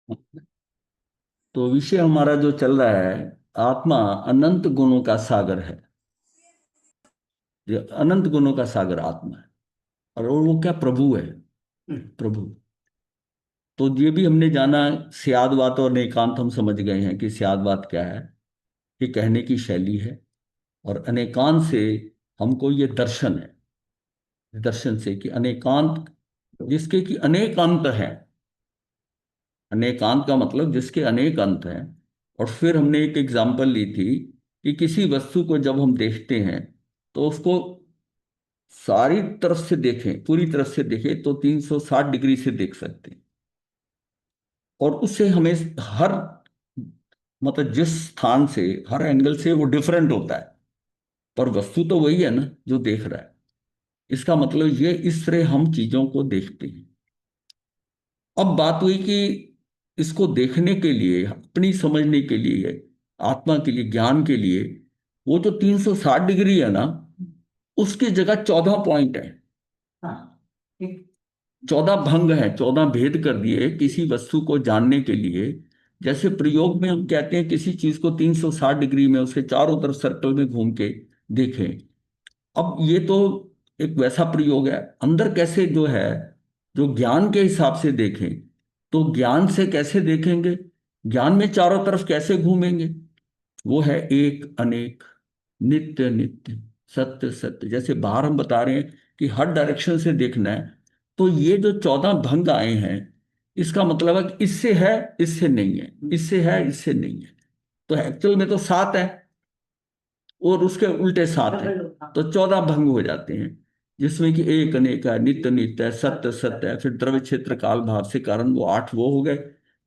तो विषय हमारा जो चल रहा है, आत्मा अनंत गुणों का सागर है। ये अनंत गुणों का सागर आत्मा है। और वो क्या, प्रभु है। प्रभु। तो ये भी हमने जाना। स्यादवाद और एकांत हम समझ गए हैं कि स्यादवाद क्या है। ये कहने की शैली है। और अनेकांत से हमको ये दर्शन है। दर्शन से कि अनेकांत, जिसके कि अनेक अंत हैं। अनेकांत का मतलब जिसके अनेक अंत हैं। और फिर हमने एक एग्जाम्पल ली थी कि किसी वस्तु को जब हम देखते हैं तो उसको सारी तरफ से देखें, पूरी तरफ से देखें तो 360 डिग्री से देख सकते हैं। और उससे हमें हर, मतलब जिस स्थान से, हर एंगल से वो डिफरेंट होता है। पर वस्तु तो वही है ना जो देख रहा है। इसका मतलब ये, इस तरह हम चीजों को देखते हैं। अब बात हुई कि इसको देखने के लिए, अपनी समझने के लिए, आत्मा के लिए, ज्ञान के लिए, वो जो 360 डिग्री है ना, उसकी जगह 14 पॉइंट है। हाँ। 14 भंग है, 14 भेद कर दिए किसी वस्तु को जानने के लिए। जैसे प्रयोग में हम कहते हैं किसी चीज को 360 डिग्री में उसके चारों तरफ सर्कल में घूम के देखें। अब ये तो एक वैसा प्रयोग है। अंदर कैसे जो है, जो ज्ञान के हिसाब से देखें, तो ज्ञान से कैसे देखेंगे, ज्ञान में चारों तरफ कैसे घूमेंगे। वो है एक अनेक, नित्य नित्य, सत्य सत्य। जैसे बाहर हम बता रहे हैं कि हर डायरेक्शन से देखना है। तो ये जो 14 भंग आए हैं, इसका मतलब है कि इससे है, इससे नहीं है, इससे है, इससे नहीं है। तो एक्चुअल में तो 7 है और उसके उल्टे 7 है। तो 14 भंग हो जाते हैं। जिसमें कि एक अनेक है, नित्य नित्य है, सत्य सत्य है, फिर द्रव्य क्षेत्र काल भाव से कारण, वो 8 वो हो गए।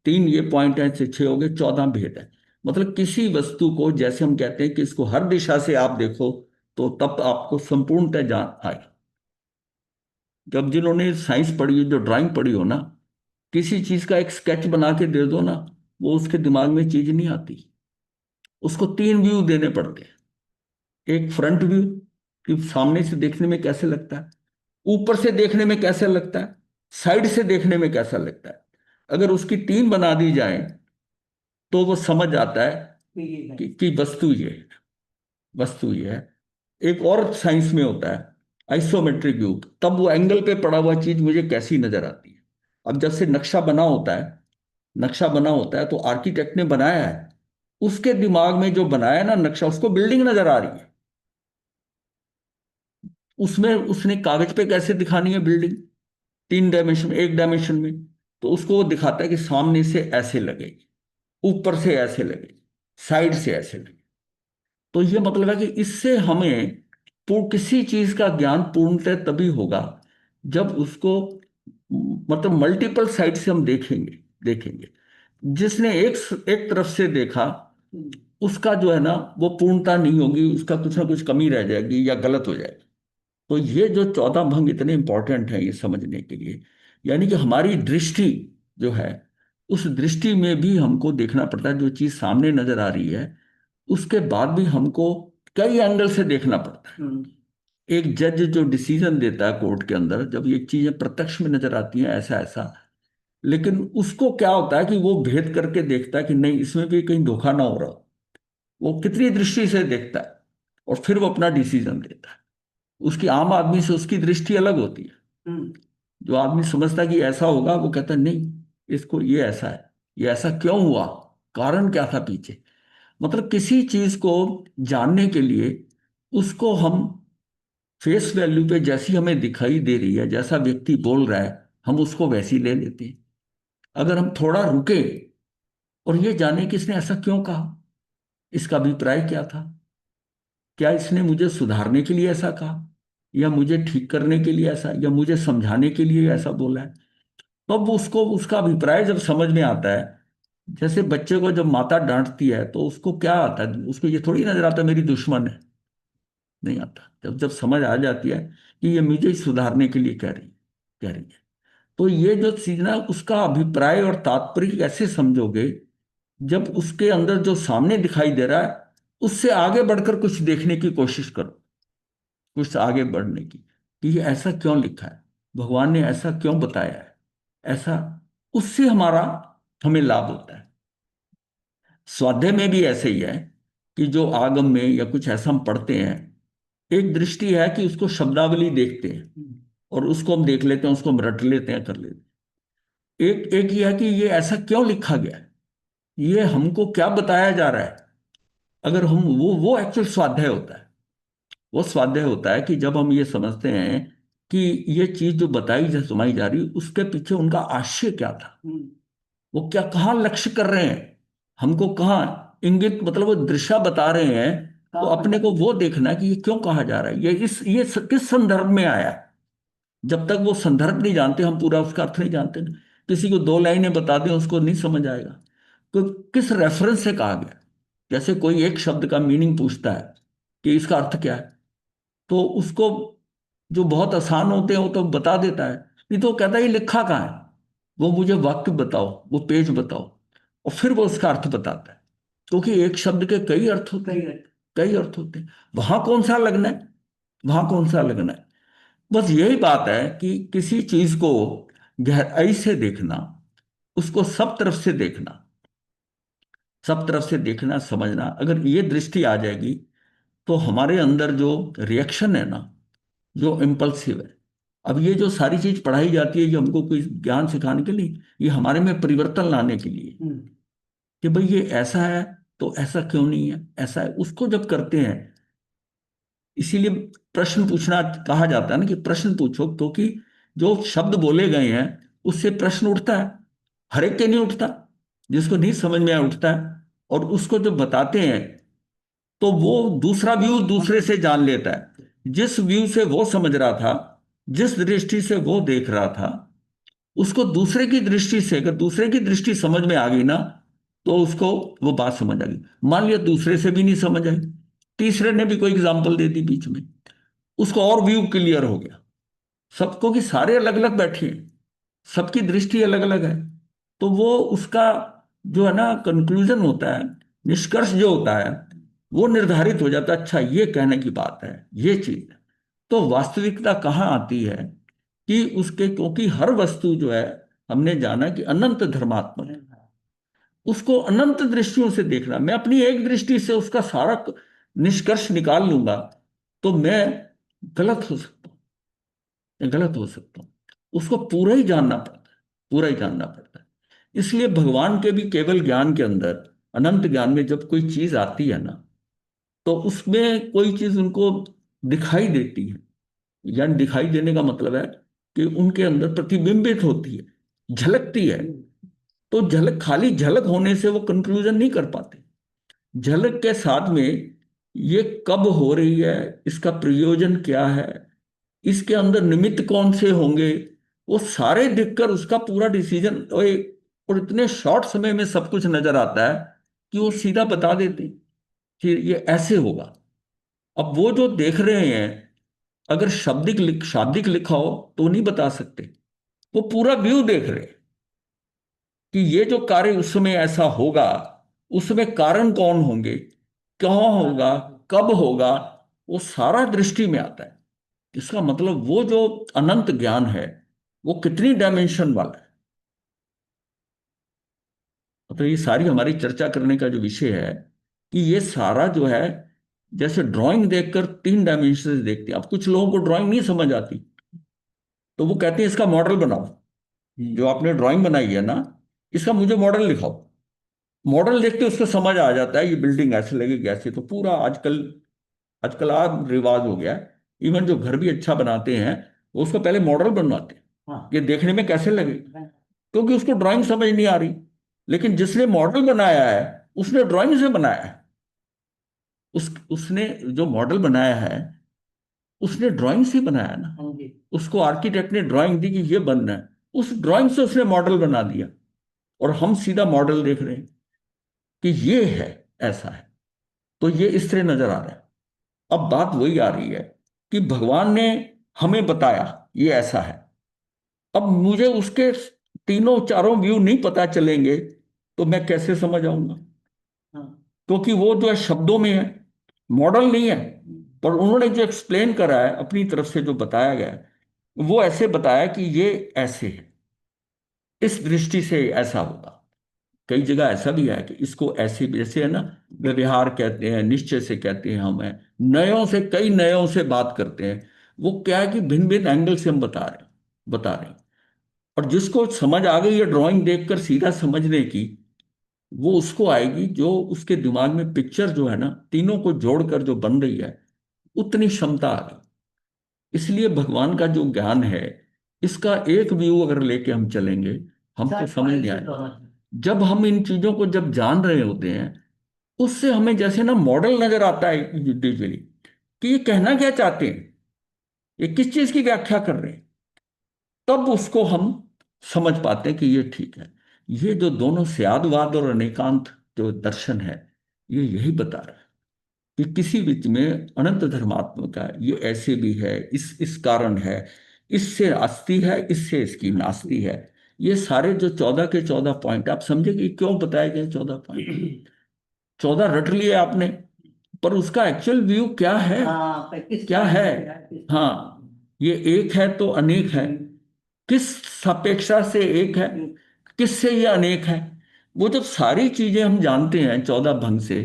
3 ये पॉइंट है, से 6 हो गए, 14 भेद है। मतलब किसी वस्तु को, जैसे हम कहते हैं कि इसको हर दिशा से आप देखो, तो तब आपको संपूर्णतः जान आए। जब जिन्होंने साइंस पढ़ी हो, जो ड्राइंग पढ़ी हो ना, किसी चीज का एक स्केच बना के दे दो ना, वो उसके दिमाग में चीज नहीं आती। उसको 3 व्यू देने पड़ते हैं। एक फ्रंट व्यू, कि सामने से देखने में कैसे लगता है, ऊपर से देखने में कैसे लगता है, साइड से देखने में कैसा लगता है। अगर उसकी 3 बना दी जाए तो वो समझ आता है कि वस्तु ये है, वस्तु ये है। एक और साइंस में होता है आइसोमेट्रिक व्यू। तब वो एंगल पे पड़ा हुआ चीज मुझे कैसी नजर आती है। अब जब से नक्शा बना होता है, नक्शा बना होता है तो आर्किटेक्ट ने बनाया है, उसके दिमाग में जो बनाया ना नक्शा, उसको बिल्डिंग नजर आ रही है। उसमें उसने कागज पे कैसे दिखानी है बिल्डिंग, 3 डायमेंशन में, एक डायमेंशन में। तो उसको वो दिखाता है कि सामने से ऐसे लगेगी, ऊपर से ऐसे लगेगी, साइड से ऐसे लगेगी। तो ये मतलब है कि इससे हमें किसी चीज का ज्ञान पूर्णतः तभी होगा जब उसको, मतलब मल्टीपल साइड से हम देखेंगे। देखेंगे। जिसने एक तरफ से देखा, उसका जो है ना, वो पूर्णता नहीं होगी, उसका कुछ ना कुछ कमी रह जाएगी या गलत हो जाएगी। तो ये जो 14 भंग इतने इंपॉर्टेंट हैं ये समझने के लिए। यानी कि हमारी दृष्टि जो है, उस दृष्टि में भी हमको देखना पड़ता है। जो चीज सामने नजर आ रही है, उसके बाद भी हमको कई एंगल से देखना पड़ता है। एक जज जो डिसीजन देता है कोर्ट के अंदर, जब ये चीजें प्रत्यक्ष में नजर आती हैं ऐसा ऐसा, लेकिन उसको क्या होता है कि वो भेद करके देखता है कि नहीं, इसमें भी कहीं धोखा ना हो रहा हो। वो कितनी दृष्टि से देखता है और फिर वो अपना डिसीजन देता है। उसकी आम आदमी से उसकी दृष्टि अलग होती है। जो आदमी समझता है कि ऐसा होगा, वो कहता है नहीं, इसको ये ऐसा है, ये ऐसा क्यों हुआ, कारण क्या था पीछे। मतलब किसी चीज को जानने के लिए उसको हम फेस वैल्यू पे, जैसी हमें दिखाई दे रही है, जैसा व्यक्ति बोल रहा है, हम उसको वैसी ले लेते हैं। अगर हम थोड़ा रुके और ये जाने कि इसने ऐसा क्यों कहा, इसका अभिप्राय क्या था, क्या इसने मुझे सुधारने के लिए ऐसा कहा, या मुझे ठीक करने के लिए ऐसा, या मुझे समझाने के लिए ऐसा बोला है। तब उसको उसका अभिप्राय जब समझ में आता है। जैसे बच्चे को जब माता डांटती है तो उसको क्या आता है, उसको ये थोड़ी नजर आता है मेरी दुश्मन है। नहीं आता। जब जब समझ आ जाती है कि ये मुझे ही सुधारने के लिए कह रही है। तो ये जो चीज ना, उसका अभिप्राय और तात्पर्य कैसे समझोगे, जब उसके अंदर जो सामने दिखाई दे रहा है उससे आगे बढ़कर कुछ देखने की कोशिश करो, कुछ आगे बढ़ने की, कि ये ऐसा क्यों लिखा है, भगवान ने ऐसा क्यों बताया है, ऐसा। उससे हमारा हमें लाभ होता है। स्वाध्याय में भी ऐसे ही है कि जो आगम में या कुछ ऐसा हम पढ़ते हैं, एक दृष्टि है कि उसको शब्दावली देखते हैं और उसको हम देख लेते हैं, उसको हम रट लेते हैं, कर लेते हैं। एक एक ये है कि ये ऐसा क्यों लिखा गया है, ये हमको क्या बताया जा रहा है। अगर हम वो एक्चुअल स्वाध्याय होता है। वो स्वाध्याय होता है कि जब हम ये समझते हैं कि ये चीज जो बताई जा सुनाई जा रही, उसके पीछे उनका आशय क्या था, वो क्या कहाँ लक्ष्य कर रहे हैं, हमको कहाँ इंगित, मतलब वो दिशा बता रहे हैं। तो अपने को वो देखना है कि ये क्यों कहा जा रहा है, किस संदर्भ में आया है। जब तक वो संदर्भ नहीं जानते, हम पूरा उसका अर्थ नहीं जानते ना। किसी को दो लाइनें बता दें, उसको नहीं समझ आएगा। तो किस रेफरेंस से कहा गया। जैसे कोई एक शब्द का मीनिंग पूछता है कि इसका अर्थ क्या है, तो उसको जो बहुत आसान होते हैं वो तो बता देता है। नहीं तो वो कहता है ये लिखा कहाँ है, वो मुझे वाक्य बताओ, वो पेज बताओ, और फिर वो उसका अर्थ बताता है। क्योंकि एक शब्द के कई अर्थ होते हैं, कई अर्थ होते हैं। वहां कौन सा लगना है, वहां कौन सा लगना है। बस यही बात है कि किसी चीज को गहराई से देखना, उसको सब तरफ से देखना, सब तरफ से देखना, समझना, अगर ये दृष्टि आ जाएगी, तो हमारे अंदर जो रिएक्शन है ना, जो इम्पल्सिव है। अब ये जो सारी चीज पढ़ाई जाती है, ये हमको कोई ज्ञान सिखाने के लिए, ये हमारे में परिवर्तन लाने के लिए, कि भाई ये ऐसा है तो ऐसा क्यों नहीं है, ऐसा है, उसको जब करते हैं। इसीलिए प्रश्न पूछना कहा जाता है ना, कि प्रश्न पूछो, क्योंकि जो शब्द बोले गए हैं उससे प्रश्न उठता है। हर एक के नहीं उठता, जिसको नहीं समझ में आया उठता है। और उसको जब बताते हैं, तो वो दूसरा व्यू दूसरे से जान लेता है। जिस व्यू से वो समझ रहा था, जिस दृष्टि से वो देख रहा था, उसको दूसरे की दृष्टि से, अगर दूसरे की दृष्टि समझ में आ गई ना, तो उसको वो बात समझ आ गई। मान लिया दूसरे से भी नहीं समझ आई, तीसरे ने भी कोई एग्जाम्पल दे दी बीच में, उसको और व्यू क्लियर हो गया। सबको कि सारे अलग अलग बैठे हैं, सबकी दृष्टि अलग अलग है। तो वो उसका जो है ना कंक्लूजन होता है, निष्कर्ष जो होता है, वो निर्धारित हो जाता है। अच्छा, ये कहने की बात है, ये चीज है। तो वास्तविकता कहाँ आती है कि उसके, क्योंकि हर वस्तु जो है, हमने जाना कि अनंत धर्मात्मक है। उसको अनंत दृष्टियों से देखना, मैं अपनी एक दृष्टि से उसका सारा निष्कर्ष निकाल लूंगा, तो मैं गलत हो सकता हूँ, मैं गलत हो सकता हूँ। उसको पूरा ही जानना पड़ता है, पूरा ही जानना पड़ता है। इसलिए भगवान के भी केवल ज्ञान के अंदर, अनंत ज्ञान में जब कोई चीज आती है ना, तो उसमें कोई चीज उनको दिखाई देती है। यानी दिखाई देने का मतलब है कि उनके अंदर प्रतिबिंबित होती है, झलकती है। तो झलक, खाली झलक होने से वो कंक्लूजन नहीं कर पाते। झलक के साथ में ये कब हो रही है, इसका प्रयोजन क्या है, इसके अंदर निमित्त कौन से होंगे, वो सारे देखकर उसका पूरा डिसीजन, और इतने शॉर्ट समय में सब कुछ नजर आता है कि वो सीधा बता देते हैं कि ये ऐसे होगा। अब वो जो देख रहे हैं, अगर शाब्दिक लिखा हो तो नहीं बता सकते। वो पूरा व्यू देख रहे हैं कि ये जो कार्य उस समय ऐसा होगा, उसमें कारण कौन होंगे, कहाँ होगा, कब होगा, वो सारा दृष्टि में आता है। इसका मतलब वो जो अनंत ज्ञान है, वो कितनी डायमेंशन वाला है। तो ये सारी हमारी चर्चा करने का जो विषय है, कि ये सारा जो है, जैसे ड्राइंग देखकर तीन डायमेंशन देखते हैं। अब कुछ लोगों को ड्राइंग नहीं समझ आती, तो वो कहते हैं इसका मॉडल बनाओ। जो आपने ड्राइंग बनाई है ना, इसका मुझे मॉडल दिखाओ। मॉडल देखते उसको समझ आ जाता है, ये बिल्डिंग ऐसे लगेगी, ऐसे। तो पूरा आजकल, आज रिवाज हो गया है। इवन जो घर भी अच्छा बनाते हैं, वो उसको पहले मॉडल बनवाते हैं, ये देखने में कैसे लगे, क्योंकि उसको ड्राइंग समझ नहीं आ रही। लेकिन जिसने मॉडल बनाया है, उसने ड्राइंग से बनाया है। उसने जो मॉडल बनाया है, उसने ड्राइंग से बनाया ना। उसको आर्किटेक्ट ने ड्राइंग दी कि ये बनना है, उस ड्राइंग से उसने मॉडल बना दिया। और हम सीधा मॉडल देख रहे हैं कि ये है, ऐसा है। तो ये इस तरह नजर आ रहा है। अब बात वही आ रही है कि भगवान ने हमें बताया ये ऐसा है। अब मुझे उसके तीनों चारों व्यू नहीं पता चलेंगे, तो मैं कैसे समझ आऊंगा। क्योंकि वो जो है शब्दों में है, मॉडल नहीं है। पर उन्होंने जो एक्सप्लेन करा है अपनी तरफ से, जो बताया गया है, वो ऐसे बताया कि ये ऐसे है, इस दृष्टि से ऐसा होगा। कई जगह ऐसा भी है कि इसको ऐसे भी, जैसे है ना, व्यवहार कहते हैं, निश्चय से कहते हैं, हमें नयों से, कई नयों से बात करते हैं। वो क्या है कि भिन्न भिन्न एंगल से हम बता रहे हैं। और जिसको समझ आ गई है ड्राइंग देखकर सीधा समझने की, वो उसको आएगी, जो उसके दिमाग में पिक्चर जो है ना, तीनों को जोड़कर जो बन रही है, उतनी क्षमता आ गई। इसलिए भगवान का जो ज्ञान है, इसका एक व्यू अगर लेके हम चलेंगे, हमको समझ नहीं आएगा। जब हम इन चीजों को जब जान रहे होते हैं, उससे हमें जैसे ना मॉडल नजर आता है इंडिविजुअली, कि ये कहना क्या चाहते हैं, ये किस चीज की व्याख्या कर रहे हैं। तब उसको हम समझ पाते हैं कि ये ठीक है। ये जो दोनों स्यादवाद और अनेकांत जो दर्शन है, ये यही बता रहा है कि किसी बीच में अनंत धर्मात्मक है, ये ऐसे भी है, इस कारण है, इससे आस्ती है, इससे इसकी नास्ती है। ये सारे जो 14 के 14 पॉइंट, आप समझे कि क्यों बताए गए 14 पॉइंट। 14 रट लिए आपने, पर उसका एक्चुअल व्यू क्या है, क्या है। हाँ, ये एक है तो अनेक है, किस सापेक्षा से एक है, किससे ये अनेक है। वो जब सारी चीजें हम जानते हैं 14 भंग से,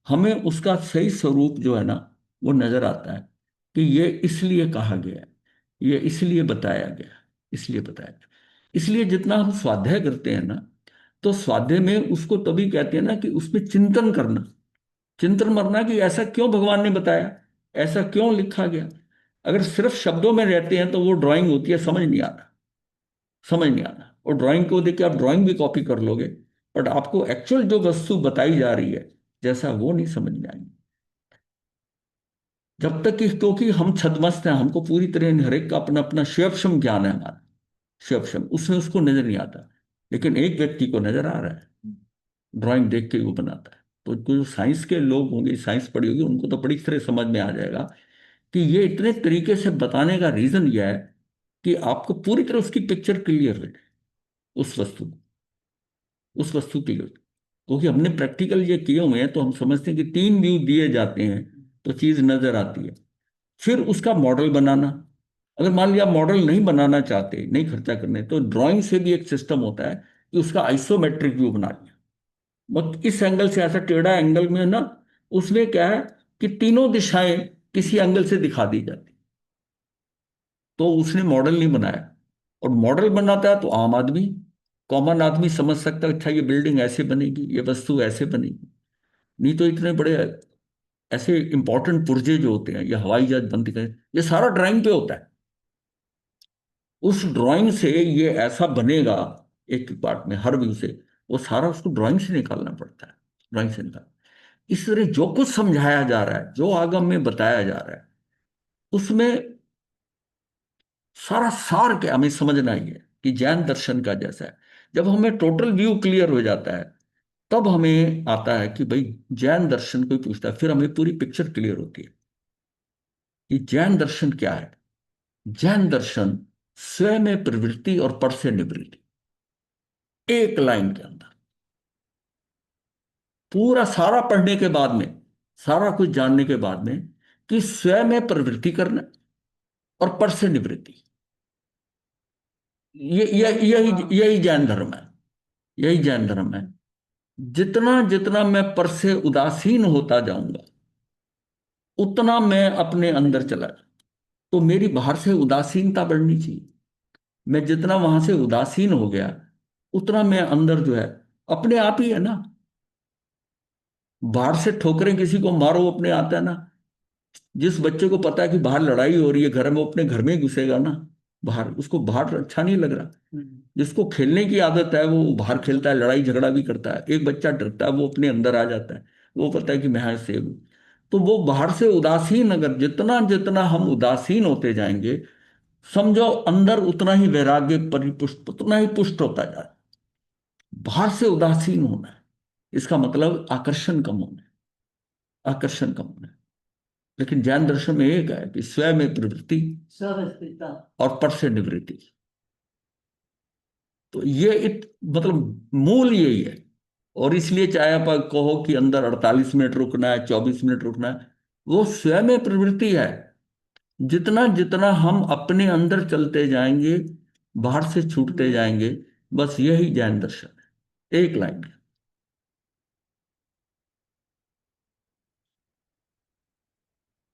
हमें उसका सही स्वरूप जो है ना, वो नजर आता है कि ये इसलिए कहा गया है, ये इसलिए बताया गया, इसलिए बताया गया। इसलिए जितना हम स्वाध्याय करते हैं ना, तो स्वाध्याय में उसको तभी कहते हैं ना कि उसमें चिंतन करना, चिंतन मरना, कि ऐसा क्यों भगवान ने बताया, ऐसा क्यों लिखा गया। अगर सिर्फ शब्दों में रहते हैं तो वो ड्राइंग होती है, समझ नहीं आता। और ड्राइंग को देख के आप ड्राइंग भी कॉपी कर लोगे, बट आपको एक्चुअल जो वस्तु बताई जा रही है, जैसा वो नहीं समझ में आएगी। जब तक कि, क्योंकि हम छद्मस्त हैं, हमको पूरी तरह हर एक का अपना अपना शिवक्षम ज्ञान है हमारा, शिवक्षम, उसमें उसको नजर नहीं आता। लेकिन एक व्यक्ति को नजर आ रहा है, ड्राइंग देख के वो बनाता है। तो जो साइंस के लोग होंगे, साइंस पढ़ी होगी, उनको तो बड़ी तरह समझ में आ जाएगा कि ये इतने तरीके से बताने का रीजन यह है कि आपको पूरी तरह उसकी पिक्चर क्लियर हो जाए, उस वस्तु उस वस्तु के लिए। क्योंकि हमने प्रैक्टिकल ये किए हुए हैं, तो हम समझते हैं कि 3 व्यू दिए जाते हैं तो चीज नजर आती है। फिर उसका मॉडल बनाना, अगर मान लिया मॉडल नहीं बनाना चाहते, नहीं खर्चा करने, तो ड्राइंग से भी एक सिस्टम होता है कि उसका आइसोमेट्रिक व्यू बना लिया। बस इस एंगल से ऐसा टेढ़ा एंगल में ना, उसमें क्या है कि तीनों दिशाएं किसी एंगल से दिखा दी जाती। तो उसने मॉडल नहीं बनाया। और मॉडल बनाता है तो आम आदमी, कॉमन आदमी समझ सकता है, अच्छा ये बिल्डिंग ऐसे बनेगी, ये वस्तु ऐसे बनेगी। नहीं तो इतने बड़े ऐसे इंपॉर्टेंट पुर्जे जो होते हैं, या हवाई जहाज बनते हैं, ये सारा ड्राइंग पे होता है। उस ड्राइंग से ये ऐसा बनेगा, एक पार्ट में हर व्यू से, वो सारा उसको ड्राइंग से निकालना पड़ता है, ड्राइंग से निकाल। इस तरह जो कुछ समझाया जा रहा है, जो आगम में बताया जा रहा है, उसमें सारा सार क्या हमें समझना ही है कि जैन दर्शन का जैसा है। जब हमें टोटल व्यू क्लियर हो जाता है, तब हमें आता है कि भाई जैन दर्शन कोई पूछता है, फिर हमें पूरी पिक्चर क्लियर होती है कि जैन दर्शन क्या है। जैन दर्शन स्वयं में प्रवृत्ति और पर से निवृत्ति, एक लाइन के अंदर, पूरा सारा पढ़ने के बाद में, सारा कुछ जानने के बाद में, कि स्वयं में प्रवृत्ति करना और पर से निवृत्ति, ये यही यही जैन धर्म है, यही जैन धर्म है। जितना जितना मैं पर से उदासीन होता जाऊंगा, उतना मैं अपने अंदर चला जाऊं। तो मेरी बाहर से उदासीनता बढ़नी चाहिए। मैं जितना वहां से उदासीन हो गया, उतना मैं अंदर जो है, अपने आप ही है ना। बाहर से ठोकरें किसी को मारो, अपने आता है ना। जिस बच्चे को पता है कि बाहर लड़ाई हो रही है घर में, वो अपने घर में ही घुसेगा ना। बाहर उसको बाहर अच्छा नहीं लग रहा। जिसको खेलने की आदत है वो बाहर खेलता है, लड़ाई झगड़ा भी करता है। एक बच्चा डरता है, वो अपने अंदर आ जाता है, वो पता है कि मैं यहाँ सेव हूँ। तो वो बाहर से उदासीन, अगर जितना जितना हम उदासीन होते जाएंगे, समझो अंदर उतना ही वैराग्य परिपुष्ट, उतना ही पुष्ट होता जा रहा है। बाहर से उदासीन होना है, इसका मतलब आकर्षण कम होना है, आकर्षण कम होना है। लेकिन जैन दर्शन में एक है कि स्वयं में प्रवृत्ति और पर से निवृत्ति। तो ये मतलब मूल यही है। और इसलिए चाहे आप कहो कि अंदर 48 मिनट रुकना है, 24 मिनट रुकना है, वो स्वयं में प्रवृत्ति है। जितना जितना हम अपने अंदर चलते जाएंगे, बाहर से छूटते जाएंगे, बस यही जैन दर्शन है, एक लाइन।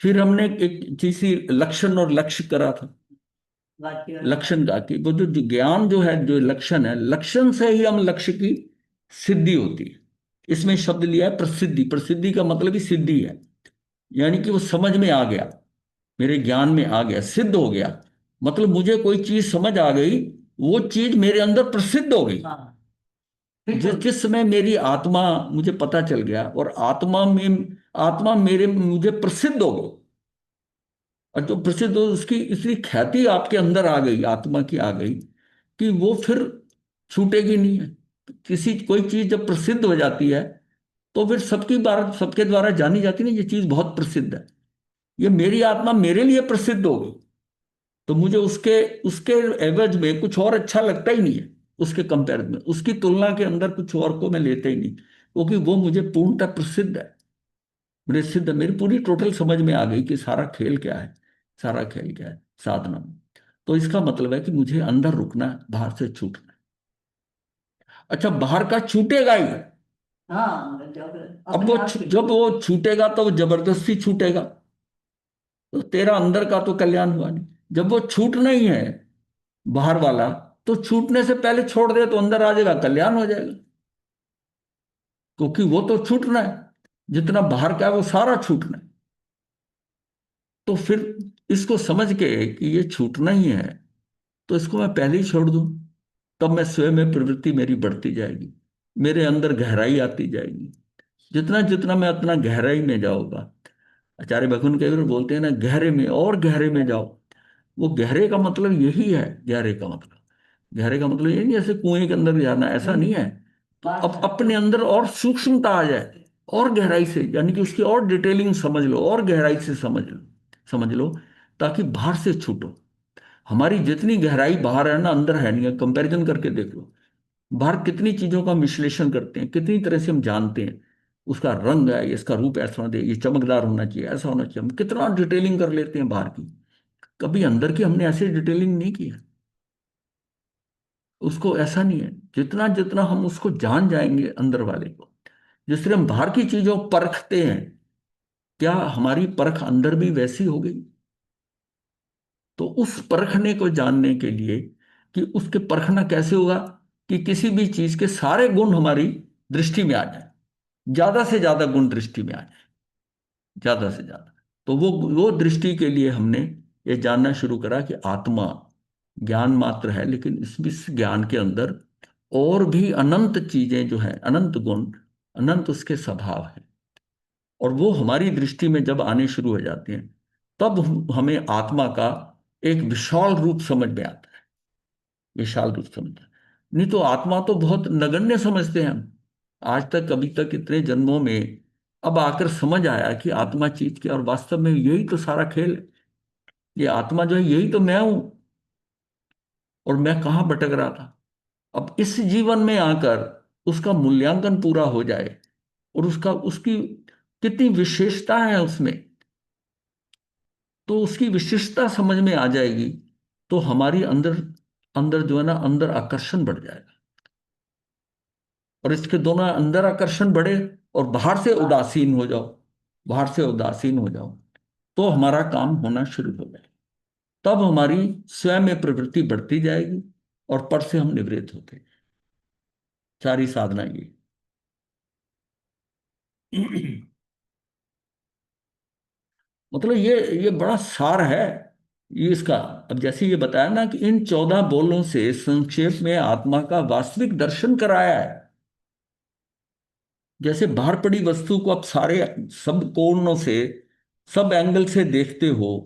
फिर हमने एक चीज सी लक्षण और लक्ष्य करा था। लक्षण का कि वो जो ज्ञान जो है, जो लक्षण है, लक्षण से ही हम लक्ष्य की सिद्धि होती है। इसमें शब्द लिया है प्रसिद्धि। प्रसिद्धि का मतलब ही सिद्धि है, यानी कि वो समझ में आ गया, मेरे ज्ञान में आ गया, सिद्ध हो गया। मतलब मुझे कोई चीज समझ आ गई, वो चीज मेरे अंदर प्रसिद्ध हो गई। जिस समय मेरी आत्मा, मुझे पता चल गया, और आत्मा मेरे मुझे प्रसिद्ध हो गई, और जो प्रसिद्ध हो उसकी इसलिए ख्याति आपके अंदर आ गई, आत्मा की आ गई, कि वो फिर छूटेगी नहीं है। किसी कोई चीज जब प्रसिद्ध हो जाती है तो फिर सबकी बार सबके द्वारा जानी जाती है ना, ये चीज बहुत प्रसिद्ध है। ये मेरी आत्मा मेरे लिए प्रसिद्ध हो गई, तो मुझे उसके उसके एवज में कुछ और अच्छा लगता ही नहीं है। उसके कंपेरिजन में, उसकी तुलना के अंदर कुछ और को मैं लेता ही नहीं, क्योंकि वो मुझे पूर्णतः प्रसिद्ध है। मुझे सिद्ध, मेरी पूरी टोटल समझ में आ गई कि सारा खेल क्या है, सारा खेल क्या है, साधना में। तो इसका मतलब है कि मुझे अंदर रुकना है, बाहर से छूटना है। अच्छा, बाहर का छूटेगा ही। हाँ, अब वो जब वो छूटेगा तो वो जबरदस्ती छूटेगा, तो तेरा अंदर का तो कल्याण हुआ नहीं। जब वो छूटना ही है, बाहर वाला, तो छूटने से पहले छोड़ दे तो अंदर आ जाएगा, कल्याण हो जाएगा। क्योंकि वो तो छूटना है, जितना बाहर का है वो सारा छूटना है। तो फिर इसको समझ के कि ये छूटना ही है, तो इसको मैं पहले ही छोड़ दूं, तब मैं स्वयं में प्रवृत्ति मेरी बढ़ती जाएगी, मेरे अंदर गहराई आती जाएगी। जितना जितना मैं अपना गहराई में जाऊंगा, आचार्य भगवान कई बार बोलते हैं ना, गहरे में और गहरे में जाओ। वो गहरे का मतलब यही है, गहरे का मतलब, गहरे का मतलब ये नहीं जैसे कुएं के अंदर जाना, ऐसा नहीं है। तो अब अपने अंदर और सूक्ष्मता आ जाए, और गहराई से, यानी कि उसकी और डिटेलिंग समझ लो, और गहराई से समझ लो, ताकि बाहर से छूटो। हमारी जितनी गहराई बाहर है ना, अंदर है नहीं है। कंपैरिजन करके देख लो, बाहर कितनी चीजों का विश्लेषण करते हैं, कितनी तरह से हम जानते हैं, उसका रंग है, इसका रूप ऐसा होना चाहिए, ये चमकदार होना चाहिए, ऐसा होना चाहिए, हम कितना डिटेलिंग कर लेते हैं बाहर की। कभी अंदर की हमने ऐसे डिटेलिंग नहीं की है। उसको ऐसा नहीं है। जितना जितना हम उसको जान जाएंगे अंदर वाले को, जिस तरह हम बाहर की चीजों को परखते हैं, क्या हमारी परख अंदर भी वैसी हो गई? तो उस परखने को जानने के लिए, कि उसके परखना कैसे होगा, कि किसी भी चीज के सारे गुण हमारी दृष्टि में आ जाए, ज्यादा से ज्यादा गुण दृष्टि में आ जाए, ज्यादा से ज्यादा। तो वो दृष्टि के लिए हमने ये जानना शुरू करा कि आत्मा ज्ञान मात्र है, लेकिन इस ज्ञान के अंदर और भी अनंत चीजें जो है, अनंत गुण, अनंत उसके स्वभाव है। और वो हमारी दृष्टि में जब आने शुरू हो जाते हैं, तब हमें आत्मा का एक विशाल रूप समझ में आता है। विशाल रूप समझ में, नहीं तो आत्मा तो बहुत नगण्य समझते हैं हम आज तक, अभी तक इतने जन्मों में। अब आकर समझ आया कि आत्मा चीज क्या, और वास्तव में यही तो सारा खेल है। ये आत्मा जो है, यही तो मैं हूं, और मैं कहाँ भटक रहा था। अब इस जीवन में आकर उसका मूल्यांकन पूरा हो जाए, और उसका उसकी कितनी विशेषता है उसमें, तो उसकी विशिष्टता समझ में आ जाएगी, तो हमारी अंदर अंदर जो है ना, अंदर आकर्षण बढ़ जाएगा। और इसके दोनों, अंदर आकर्षण बढ़े और बाहर से उदासीन हो जाओ, बाहर से उदासीन हो जाओ, तो हमारा काम होना शुरू हो जाए। तब हमारी स्वयं में प्रवृत्ति बढ़ती जाएगी, और पर से हम निवृत्त होते हैं। सारी साधना ये मतलब ये बड़ा सार है ये इसका। अब जैसे ये बताया ना कि इन 14 बोलों से संक्षेप में आत्मा का वास्तविक दर्शन कराया है। जैसे बाहर पड़ी वस्तु को आप सारे, सब कोणों से, सब एंगल से देखते हो,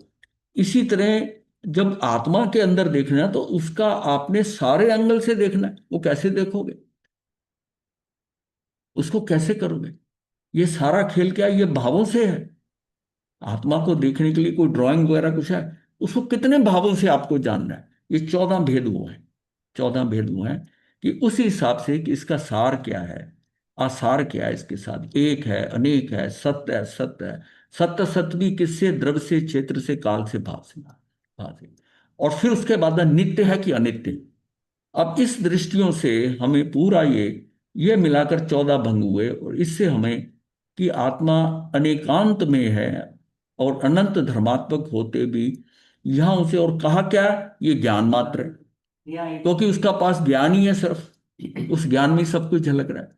इसी तरह जब आत्मा के अंदर देखना है, तो उसका आपने सारे एंगल से देखना है। वो कैसे देखोगे, उसको कैसे करोगे? ये सारा खेल क्या है? ये भावों से है। आत्मा को देखने के लिए कोई ड्राइंग वगैरह कुछ है? उसको कितने भावों से आपको जानना है? ये 14 भेद हुए हैं, 14 भेद हुए हैं, कि उसी हिसाब से कि इसका सार क्या है, आसार क्या है, इसके साथ एक है, अनेक है, सत्य है, सत्य है। सत्य सत्य भी किससे? द्रव्य से, क्षेत्र से, काल से, भाव से। और फिर उसके बाद में नित्य है कि अनित्य। अब इस दृष्टियों से हमें पूरा ये मिलाकर 14 भंग हुए, और इससे हमें कि आत्मा अनेकांत में है, और अनंत धर्मात्मक होते भी यहाँ उसे और कहा क्या, ये ज्ञान मात्र है, क्योंकि उसका पास ज्ञान ही है सिर्फ, उस ज्ञान में ही सब कुछ झलक रहा है।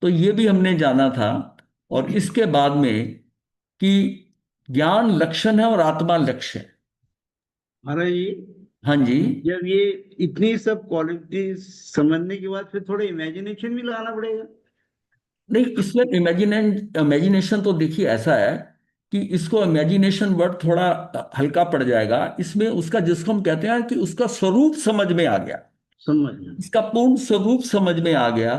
तो ये भी हमने जाना था। और इसके बाद में कि ज्ञान लक्षण है और आत्मा लक्ष्य है। महाराज जी, हाँ जी। जब ये इतनी सब क्वालिटी समझने के बाद फिर थोड़ा इमेजिनेशन भी लगाना पड़ेगा। नहीं, इसमें इमेजिनेशन तो देखिए ऐसा है कि इसको इमेजिनेशन वर्ड थोड़ा हल्का पड़ जाएगा इसमें। उसका जिसको हम कहते हैं कि उसका स्वरूप समझ में आ गया, समझ गया। इसका पूर्ण स्वरूप समझ में आ गया।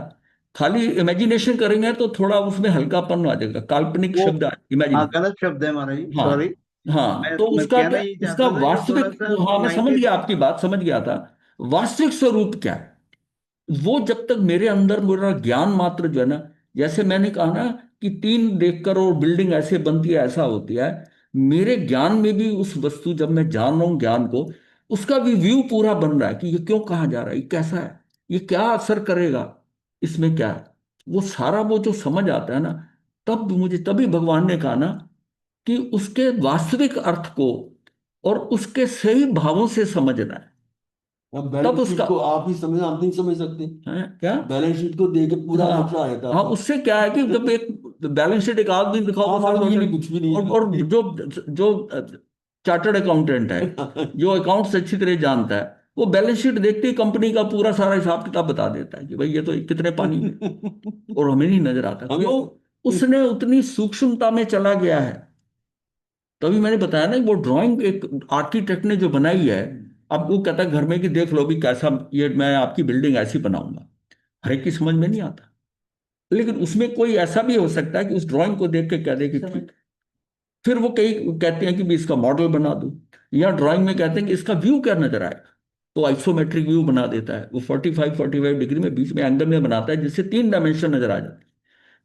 खाली इमेजिनेशन करेंगे तो थोड़ा उसमें हल्कापन आ जाएगा, काल्पनिक वो, शब्द हाँ, इमेजिनेशन। गलत शब्द है महाराज जी, हाँ। सॉरी। हाँ, तो मैं उसका कहना क्या, ये उसका चाहता था कि थोड़ा वास्तविक, सा हाँ मैं समझ 90। गया आपकी बात, समझ गया था। वास्तविक स्वरूप क्या है, वो जब तक मेरे अंदर मेरा ज्ञान मात्र जो है ना, जैसे मैंने कहा ना कि तीन देखकर और बिल्डिंग ऐसे बनती है ऐसा होती है, मेरे ज्ञान में भी उस वस्तु जब मैं जान रहा हूं ज्ञान को, उसका भी व्यू पूरा बन रहा है कि ये क्यों कहा जा रहा है, ये कैसा है, ये क्या असर करेगा, इसमें क्या है, वो सारा वो जो समझ आता है ना, तब मुझे, तभी भगवान ने कहा ना कि उसके वास्तविक अर्थ को और उसके सही भावों से समझना है। अब तब बैलेंस शीट उसका को आप ही समझ, हम नहीं समझ सकते। है क्या। बैलेंस शीट को देख के पूरा हाँ। नक्शा आया था हाँ, आपका। उससे क्या है कि जब एक बैलेंस शीट एक आदमी दिखाओ हाँ तो हाँ, फिर ये नहीं, कुछ भी और नहीं। जो जो चार्टर्ड अकाउंटेंट है, जो अकाउंट्स अच्छी तरह जानता है, वो बैलेंस शीट देखते ही कंपनी का पूरा सारा हिसाब किताब बता देता है कि भाई ये तो कितने पानी में, और हमें नहीं नजर आता हमें क्यों, उसने उतनी सूक्ष्मता में चला गया है। तभी मैंने बताया ना कि वो ड्राइंग एक आर्किटेक्ट ने जो बनाई है, अब वो कहता है घर में कि देख लो भी कैसा, ये मैं आपकी बिल्डिंग ऐसी बनाऊंगा, हर एक की समझ में नहीं आता। लेकिन उसमें कोई ऐसा भी हो सकता है कि उस ड्राइंग को देख के कह दे कि ठीक। फिर वो कई कहते हैं कि भी इसका मॉडल बना दूं, या ड्राइंग में कहते हैं कि इसका व्यू क्या नजर आएगा, तो आइसोमेट्रिक व्यू बना देता है वो 45 डिग्री में बीच में एंगल में बनाता है, जिससे तीन डायमेंशन नजर आ जाते हैं।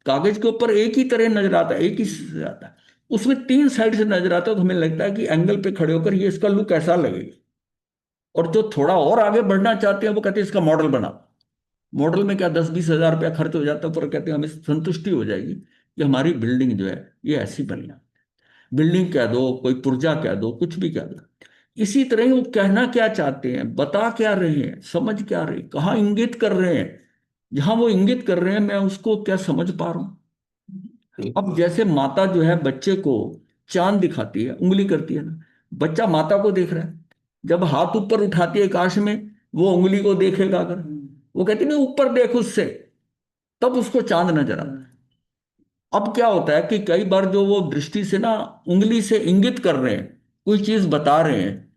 कागज के ऊपर एक ही तरह नजर आता है, एक ही से आता है, उसमें तीन साइड से नजर आता है, तो हमें लगता है कि एंगल पे खड़े होकर ये इसका लुक ऐसा लगेगा। और जो थोड़ा और आगे बढ़ना चाहते हैं वो कहते हैं इसका मॉडल बना। मॉडल में क्या 10-20 हज़ार रुपया खर्च हो जाता है, पर कहते हैं हमें संतुष्टि हो जाएगी कि हमारी बिल्डिंग जो है ये ऐसी बनी है। बिल्डिंग कह दो, कोई पुर्जा कह दो, कुछ भी कह दो। इसी तरह ही वो कहना क्या चाहते हैं, बता क्या रहे हैं, समझ क्या रहे हैं, कहाँ इंगित कर रहे हैं, जहां वो इंगित कर रहे हैं मैं उसको क्या समझ पा रहा हूं। अब जैसे माता जो है बच्चे को चांद दिखाती है, उंगली करती है ना, बच्चा माता को देख रहा है, जब हाथ ऊपर उठाती है आकाश में, वो उंगली को देखेगा, अगर वो कहती है ना ऊपर देख उससे, तब उसको चांद नजर आता है। अब क्या होता है कि कई बार जो वो दृष्टि से ना उंगली से इंगित कर रहे हैं, कोई चीज बता रहे हैं,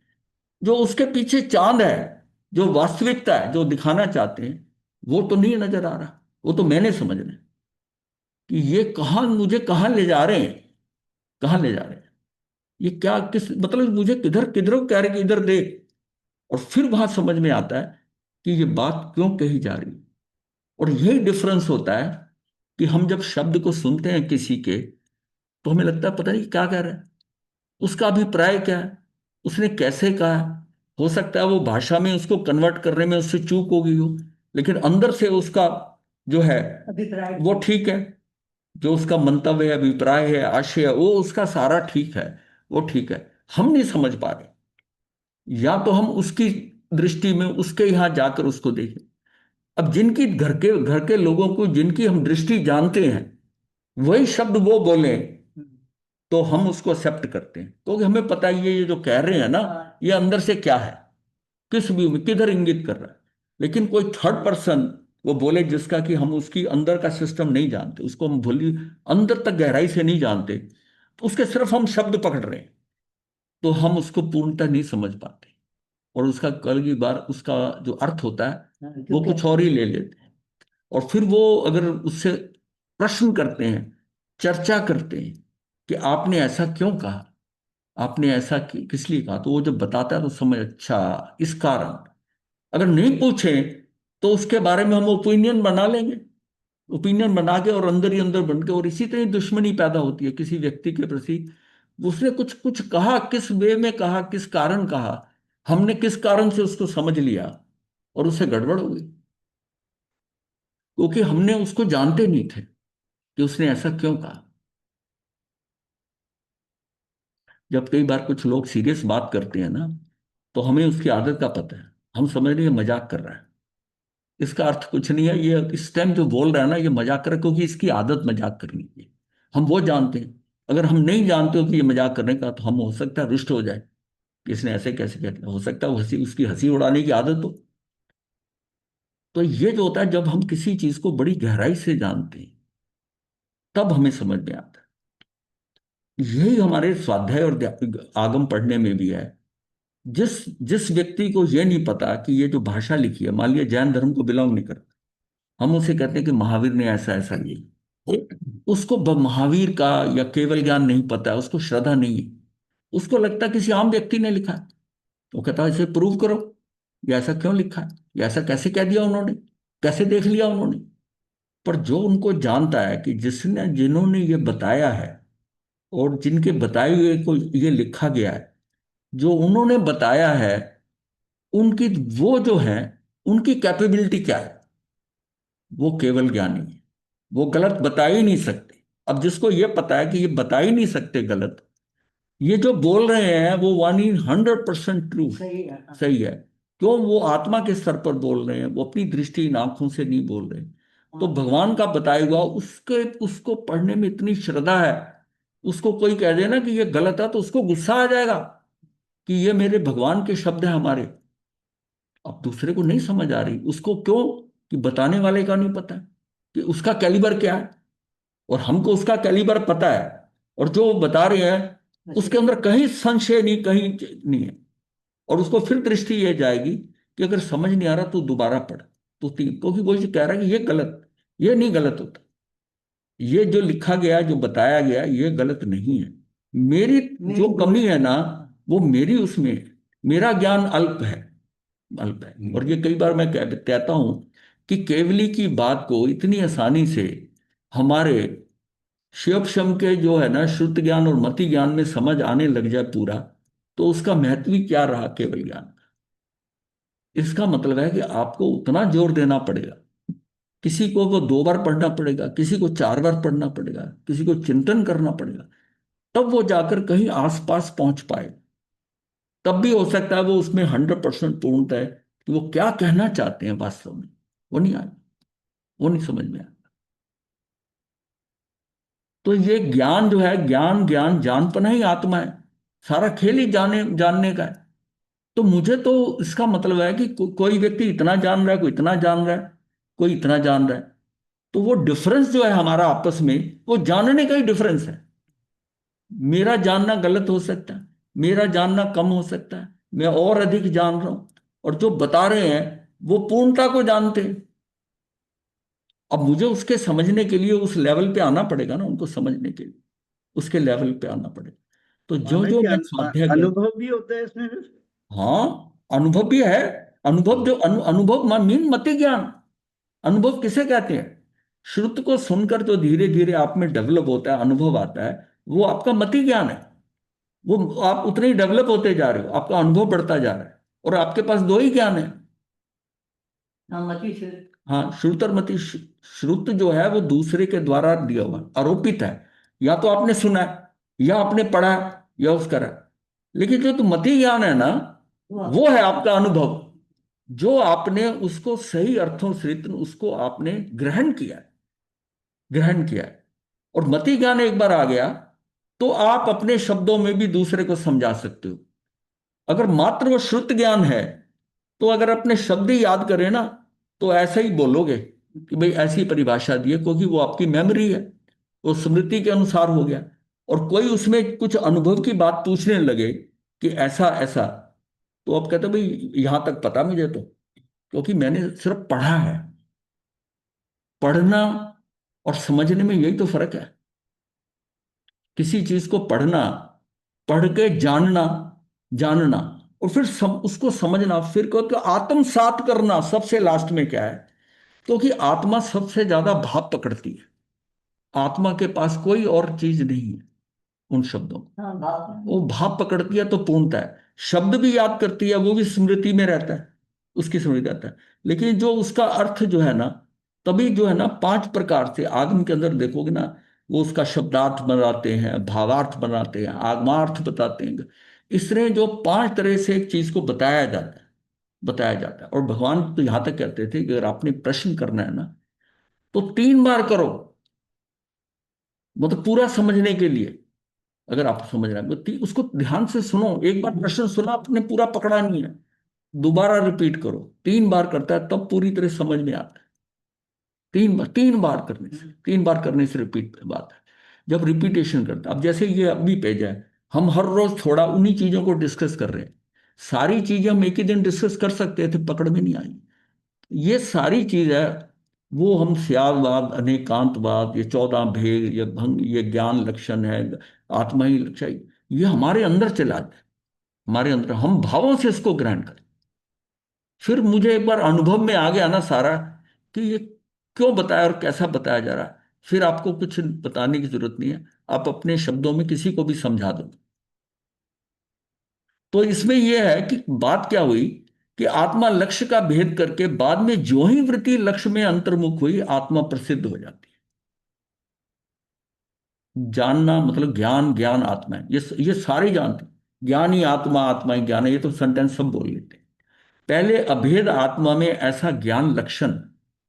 जो उसके पीछे चांद है, जो वास्तविकता है जो दिखाना चाहते हैं, वो तो नहीं नजर आ रहा। वो तो मैंने समझना है कि ये कहाँ, मुझे कहाँ ले जा रहे हैं, कहाँ ले जा रहे हैं, ये क्या, किस मतलब मुझे किधर किधर कह रहे कि इधर देख। और फिर वहां समझ में आता है कि ये बात क्यों कही जा रही है। और यही डिफरेंस होता है कि हम जब शब्द को सुनते हैं किसी के, तो हमें लगता है पता नहीं क्या कह रहा है, उसका अभिप्राय क्या है, उसने कैसे कहा है। हो सकता है वो भाषा में उसको कन्वर्ट करने में उससे चूक हो गई हो, लेकिन अंदर से उसका जो है अभिप्राय वो ठीक है, जो उसका मंतव्य है, अभिप्राय है, आशय है, वो उसका सारा ठीक है, वो ठीक है। हम नहीं समझ पा रहे, या तो हम उसकी दृष्टि में उसके यहां जाकर उसको देखें। अब जिनकी घर के लोगों को जिनकी हम दृष्टि जानते हैं, वही शब्द वो बोले, तो हम उसको एक्सेप्ट करते हैं, क्योंकि हमें पता है ये जो कह रहे हैं ना, ये अंदर से क्या है, किस व्यू में किधर इंगित कर रहा है। लेकिन कोई थर्ड पर्सन वो बोले जिसका कि हम उसकी अंदर का सिस्टम नहीं जानते, उसको हम भूली अंदर तक गहराई से नहीं जानते, तो उसके सिर्फ हम शब्द पकड़ रहे हैं, तो हम उसको पूर्णतः नहीं समझ पाते। और उसका कल की बार उसका जो अर्थ होता है वो कुछ और ही ले लेते हैं। और फिर वो अगर उससे प्रश्न करते हैं, चर्चा करते हैं कि आपने ऐसा क्यों कहा, आपने ऐसा किस लिए कहा, तो वो जब बताता है तो समझ, अच्छा इस कारण। अगर नहीं पूछे तो उसके बारे में हम ओपिनियन बना लेंगे, ओपिनियन बना के और अंदर ही अंदर बन के, और इसी तरह ही दुश्मनी पैदा होती है किसी व्यक्ति के प्रति। उसने कुछ कुछ कहा, किस वे में कहा, किस कारण कहा, हमने किस कारण से उसको समझ लिया, और उससे गड़बड़ हो गई, क्योंकि हमने उसको जानते नहीं थे कि उसने ऐसा क्यों कहा। जब कई बार कुछ लोग सीरियस बात करते हैं ना, तो हमें उसकी आदत का पता है, हम समझ रहे हैं मजाक कर रहा है। इसका अर्थ कुछ नहीं है, ये इस टाइम जो बोल रहा है ना ये मजाक कर रहा है, क्योंकि इसकी आदत मजाक करनी है। हम वो जानते हैं। अगर हम नहीं जानते हो कि ये मजाक करने का, तो हम हो सकता है रुष्ट हो जाए कि इसने ऐसे कैसे कह दिया। हो सकता है हंसी, उसकी हंसी उड़ाने की आदत हो। तो ये जो होता है, जब हम किसी चीज को बड़ी गहराई से जानते हैं, तब हमें समझ में आता है। यही हमारे स्वाध्याय और आगम पढ़ने में भी है। जिस जिस व्यक्ति को ये नहीं पता कि ये जो भाषा लिखी है, मान लिया जैन धर्म को बिलोंग नहीं करता, हम उसे कहते हैं कि महावीर ने ऐसा ऐसा लिया, उसको महावीर का या केवल ज्ञान नहीं पता है, उसको श्रद्धा नहीं है। उसको लगता है किसी आम व्यक्ति ने लिखा है। वो कहता है इसे प्रूव करो, ये ऐसा क्यों लिखा है, ये ऐसा कैसे कह दिया उन्होंने, कैसे देख लिया उन्होंने। पर जो उनको जानता है कि जिसने जिन्होंने ये बताया है, और जिनके बताए हुए को ये लिखा गया है, जो उन्होंने बताया है, उनकी वो जो है, उनकी कैपेबिलिटी क्या है, वो केवल ज्ञानी है। वो गलत बता ही नहीं सकते। अब जिसको ये पता है कि ये बता ही नहीं सकते गलत, ये जो बोल रहे हैं वो वाणी 100% ट्रू सही है। सही है। क्यों? वो आत्मा के स्तर पर बोल रहे हैं, वो अपनी दृष्टि इन आंखों से नहीं बोल रहे। तो भगवान का बताया हुआ उसके उसको पढ़ने में इतनी श्रद्धा है। उसको कोई कह दे ना कि ये गलत है, तो उसको गुस्सा आ जाएगा कि ये मेरे भगवान के शब्द हैं हमारे। अब दूसरे को नहीं समझ आ रही उसको, क्यों? कि बताने वाले का नहीं पता कि उसका कैलिबर क्या है, और हमको उसका कैलिबर पता है। और जो वो बता रहे हैं उसके अंदर कहीं संशय नहीं, कहीं नहीं है। और उसको फिर दृष्टि ये जाएगी कि अगर समझ नहीं आ रहा तो दोबारा पढ़। तो क्योंकि वो ये कह रहा है कि ये गलत, ये नहीं गलत होता, ये जो लिखा गया जो बताया गया ये गलत नहीं है। मेरी जो कमी है ना, वो मेरी उसमें है। मेरा ज्ञान अल्प है, अल्प है। और ये कई बार मैं कहता हूं कि केवली की बात को इतनी आसानी से हमारे शिव शम के जो है ना श्रुत ज्ञान और मति ज्ञान में समझ आने लग जाए पूरा, तो उसका महत्व ही क्या रहा केवल ज्ञान। इसका मतलब है कि आपको उतना जोर देना पड़ेगा। किसी को वो 2 बार पढ़ना पड़ेगा, किसी को 4 बार पढ़ना पड़ेगा, किसी को चिंतन करना पड़ेगा, तब वो जाकर कहीं आसपास पहुंच पाए। तब भी हो सकता है वो उसमें 100% पूर्णता है कि वो क्या कहना चाहते हैं वास्तव में, वो नहीं आए, वो नहीं समझ में आया। तो ये ज्ञान जो है, ज्ञान ज्ञान जानपना ही आत्मा है। सारा खेल ही जानने का है। तो मुझे तो इसका मतलब है कि कोई व्यक्ति इतना जान रहा है, कोई इतना जान रहा है, कोई इतना जान रहा है। तो वो डिफरेंस जो है हमारा आपस में, वो जानने का ही डिफरेंस है। मेरा जानना गलत हो सकता है, मेरा जानना कम हो सकता है, मैं और अधिक जान रहा हूं। और जो बता रहे हैं वो पूर्णता को जानते हैं। अब मुझे उसके समझने के लिए उस लेवल पे आना पड़ेगा ना, उनको समझने के लिए उसके लेवल पे आना पड़ेगा। तो जो माना जो कि मैं स्वाध्याय कर, अनुभव भी होता है इसमें फिर। हाँ अनुभव भी है। अनुभव जो अनुभव मीन मति ज्ञान। अनुभव किसे कहते हैं? श्रुत को सुनकर जो धीरे धीरे आप में डेवलप होता है, अनुभव आता है, वो आपका मति ज्ञान है। वो आप उतने ही डेवलप होते जा रहे हो, आपका अनुभव बढ़ता जा रहा है। और आपके पास 2 ही ज्ञान है। हाँ, मति से। हाँ, श्रुत और मति। श्रुत जो है वो दूसरे के द्वारा दिया हुआ आरोपित है। या तो आपने सुना है, या आपने पढ़ा है, या उसका रहा। लेकिन जो तो मति ज्ञान है ना, वो है आपका अनुभव। जो आपने उसको सही अर्थों से उसको आपने ग्रहण किया है, ग्रहण किया है। और मति ज्ञान एक बार आ गया, तो आप अपने शब्दों में भी दूसरे को समझा सकते हो। अगर मात्र वो श्रुत ज्ञान है, तो अगर अपने शब्द ही याद करें ना, तो ऐसा ही बोलोगे कि भाई ऐसी परिभाषा दी है, क्योंकि वो आपकी मेमोरी है, वो स्मृति के अनुसार हो गया। और कोई उसमें कुछ अनुभव की बात पूछने लगे कि ऐसा ऐसा, तो आप कहते भाई यहां तक पता मुझे तो, क्योंकि मैंने सिर्फ पढ़ा है। पढ़ना और समझने में यही तो फर्क है। किसी चीज को पढ़ना, पढ़ के जानना, जानना, और फिर उसको समझना, फिर को आत्मसात करना सबसे लास्ट में क्या है। क्योंकि आत्मा सबसे ज्यादा भाव पकड़ती है। आत्मा के पास कोई और चीज नहीं है उन शब्दों में। हाँ, बात में। वो भाव पकड़ती है तो पूर्णता है। शब्द भी याद करती है, वो भी स्मृति में रहता है, उसकी स्मृति रहता है। लेकिन जो उसका अर्थ जो है ना, तभी जो है ना 5 प्रकार से आगम के अंदर देखोगे ना, वो उसका शब्दार्थ बनाते हैं, भावार्थ बनाते हैं, आगमार्थ बताते हैं। इसने जो 5 तरह से एक चीज को बताया जाता है। और भगवान तो यहां तक कहते थे कि अगर आपने प्रश्न करना है ना तो 3 बार करो, मतलब पूरा समझने के लिए। अगर आप समझ रहे हैं तो उसको ध्यान से सुनो। एक बार प्रश्न सुना, आपने पूरा पकड़ा नहीं है, दोबारा रिपीट करो। 3 बार करता है तब पूरी तरह समझ में आता है। 3 बार करने से रिपीट बात है। जब रिपीटेशन करता, अब जैसे ये अभी पेज है, हम हर रोज थोड़ा उन्हीं चीजों को डिस्कस कर रहे हैं। सारी चीजें हम एक ही दिन डिस्कस कर सकते थे, पकड़ में नहीं आई। ये सारी चीज है, वो हम स्यादवाद, अनेकांतवाद, ये 14 भेद, ये भंग, ये ज्ञान लक्षण है, आत्मा ही लक्षण, ये हमारे अंदर चला जाए, हमारे अंदर हम भावों से इसको ग्रहण करें। फिर मुझे एक बार अनुभव में आ गया ना सारा, कि ये क्यों बताया और कैसा बताया जा रहा है। फिर आपको कुछ बताने की जरूरत नहीं है, आप अपने शब्दों में किसी को भी समझा दो। तो इसमें यह है कि बात क्या हुई कि आत्मा लक्ष्य का भेद करके बाद में जो ही वृत्ति लक्ष्य में अंतर्मुख हुई, आत्मा प्रसिद्ध हो जाती है। जानना मतलब ज्ञान, ज्ञान आत्मा है, ये सारे जानते हैं। ज्ञान ही आत्मा, आत्मा ही ज्ञान है, ये तो सेंटेंस सब बोल लेते हैं। पहले अभेद आत्मा में ऐसा ज्ञान लक्षण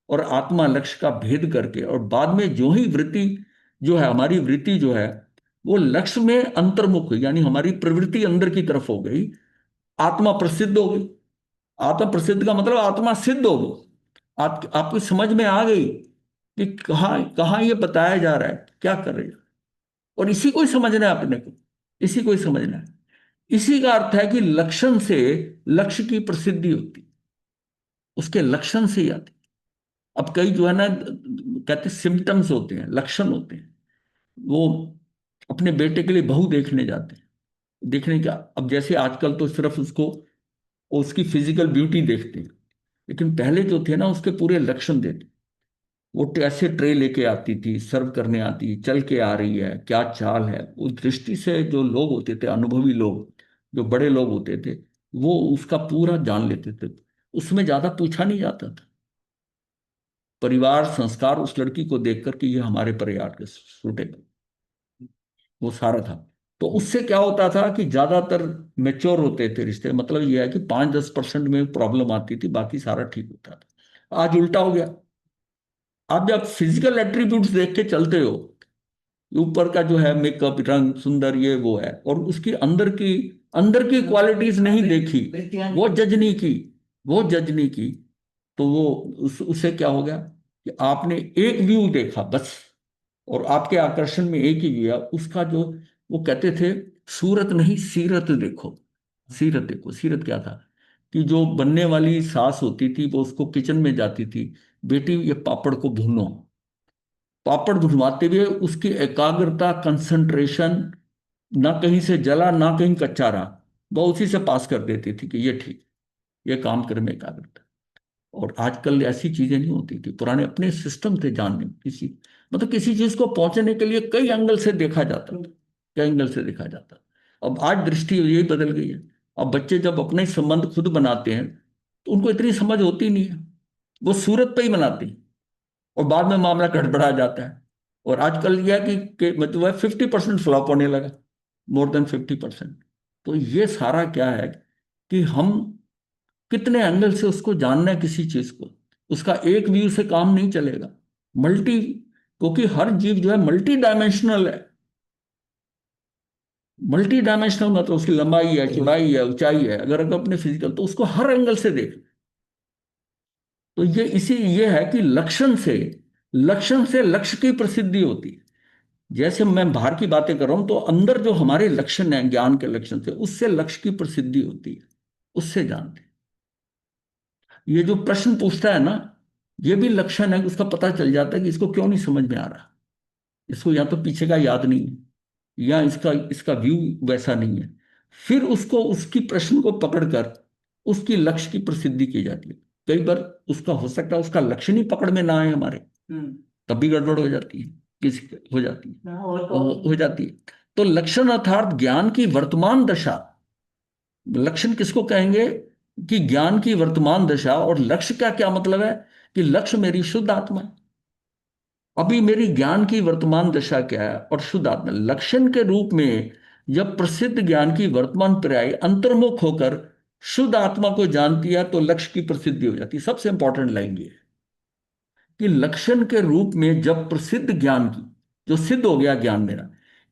और आत्मा लक्ष्य का भेद करके, और बाद में जो ही वृत्ति जो है, हमारी वृत्ति जो है वो लक्ष्य में अंतर्मुख हुई, यानी हमारी प्रवृत्ति अंदर की तरफ हो गई, आत्मा प्रसिद्ध हो गई। आत्मा प्रसिद्ध का मतलब आत्मा सिद्ध हो गई। आपकी समझ में आ गई कि कहाँ कहाँ ये बताया जा रहा है, क्या कर रहे हैं। और इसी को ही समझना है अपने को, इसी को ही समझना है। इसी का अर्थ है कि लक्षण से लक्ष्य की प्रसिद्धि होती, उसके लक्षण से ही आती। अब कई जो है ना कहते सिम्टम्स होते हैं, लक्षण होते हैं। वो अपने बेटे के लिए बहू देखने जाते हैं, देखने का, अब जैसे आजकल तो सिर्फ उसको उसकी फिजिकल ब्यूटी देखते हैं, लेकिन पहले जो थे ना उसके पूरे लक्षण देते। वो कैसे ट्रे लेके आती थी, सर्व करने आती, चल के आ रही है, क्या चाल है, उस दृष्टि से जो लोग होते थे, अनुभवी लोग, जो बड़े लोग होते थे, वो उसका पूरा जान लेते थे। उसमें ज्यादा पूछा नहीं जाता था। परिवार संस्कार उस लड़की को देख कर कि ये हमारे परिवार के सूटेबल, वो सारा था। तो उससे क्या होता था कि ज्यादातर मेच्योर होते थे रिश्ते। मतलब ये है कि 5-10% में प्रॉब्लम आती थी, बाकी सारा ठीक होता था। आज उल्टा हो गया। आप जब फिजिकल एट्रीब्यूट्स देख के चलते हो, ऊपर का जो है मेकअप, रंग, सुंदर, ये वो है, और उसकी अंदर की क्वालिटीज नहीं देखी, वो जज नहीं की, वो जज नहीं की, तो वो उससे क्या हो गया कि आपने एक व्यू देखा बस, और आपके आकर्षण में एक ही व्यू है उसका। जो वो कहते थे, सूरत नहीं सीरत देखो। सीरत देखो, सीरत क्या था कि जो बनने वाली सास होती थी वो उसको किचन में जाती थी, बेटी ये पापड़ को भूनो, पापड़ भुनवाते हुए उसकी एकाग्रता, कंसंट्रेशन, ना कहीं से जला ना कहीं कच्चा रहा, वो उसी से पास कर देती थी कि ये ठीक, ये काम करे में एकाग्रता। और आजकल ऐसी चीजें नहीं होती थी। पुराने अपने सिस्टम थे जानने, किसी मतलब किसी चीज को पहुंचने के लिए कई एंगल से देखा जाता था, कई एंगल से देखा जाता। अब आज दृष्टि यही बदल गई है। अब बच्चे जब अपने संबंध खुद बनाते हैं तो उनको इतनी समझ होती नहीं है, वो सूरत पे ही बनाते हैं, और बाद में मामला गड़बड़ा जाता है। और आजकल यह है कि मतलब 50% फ्लॉप होने लगा, मोर देन 50%। तो ये सारा क्या है कि हम कितने एंगल से उसको जानना है किसी चीज को, उसका एक व्यू से काम नहीं चलेगा। मल्टी, क्योंकि हर जीव जो है मल्टी डायमेंशनल है। मल्टी डायमेंशनल मतलब उसकी लंबाई है, चौड़ाई है, ऊंचाई है, अगर अपने फिजिकल तो उसको हर एंगल से देख। तो ये है कि लक्षण से लक्ष्य की प्रसिद्धि होती है। जैसे मैं बाहर की बातें कर रहा हूं तो अंदर जो हमारे लक्षण हैं, ज्ञान के लक्षण से, उससे लक्ष्य की प्रसिद्धि होती है, उससे जानते हैं। ये जो प्रश्न पूछता है ना, ये भी लक्षण है कि उसका पता चल जाता है कि इसको क्यों नहीं समझ में आ रहा। इसको या तो पीछे का याद नहीं है, या इसका इसका व्यू वैसा नहीं है। फिर उसको उसकी प्रश्न को पकड़कर उसकी लक्ष्य की प्रसिद्धि की जाती है। कई बार उसका हो सकता है उसका लक्ष्य नहीं पकड़ में ना आए हमारे, तब भी गड़बड़ हो जाती है, किसी हो जाती है, हो जाती है। तो लक्षण अर्थात ज्ञान की वर्तमान दशा। लक्षण किसको कहेंगे कि ज्ञान की वर्तमान दशा। और लक्ष्य का क्या मतलब है कि लक्ष्य मेरी शुद्ध आत्मा है। अभी मेरी ज्ञान की वर्तमान दशा क्या है और शुद्ध आत्मा लक्षण के रूप में जब प्रसिद्ध ज्ञान की वर्तमान पर्याय अंतर्मुख होकर शुद्ध आत्मा को जानती है तो लक्ष्य की प्रसिद्धि हो जाती है। सबसे इंपॉर्टेंट लाइन ये है कि लक्षण के रूप में जब प्रसिद्ध ज्ञान की, जो सिद्ध हो गया ज्ञान मेरा,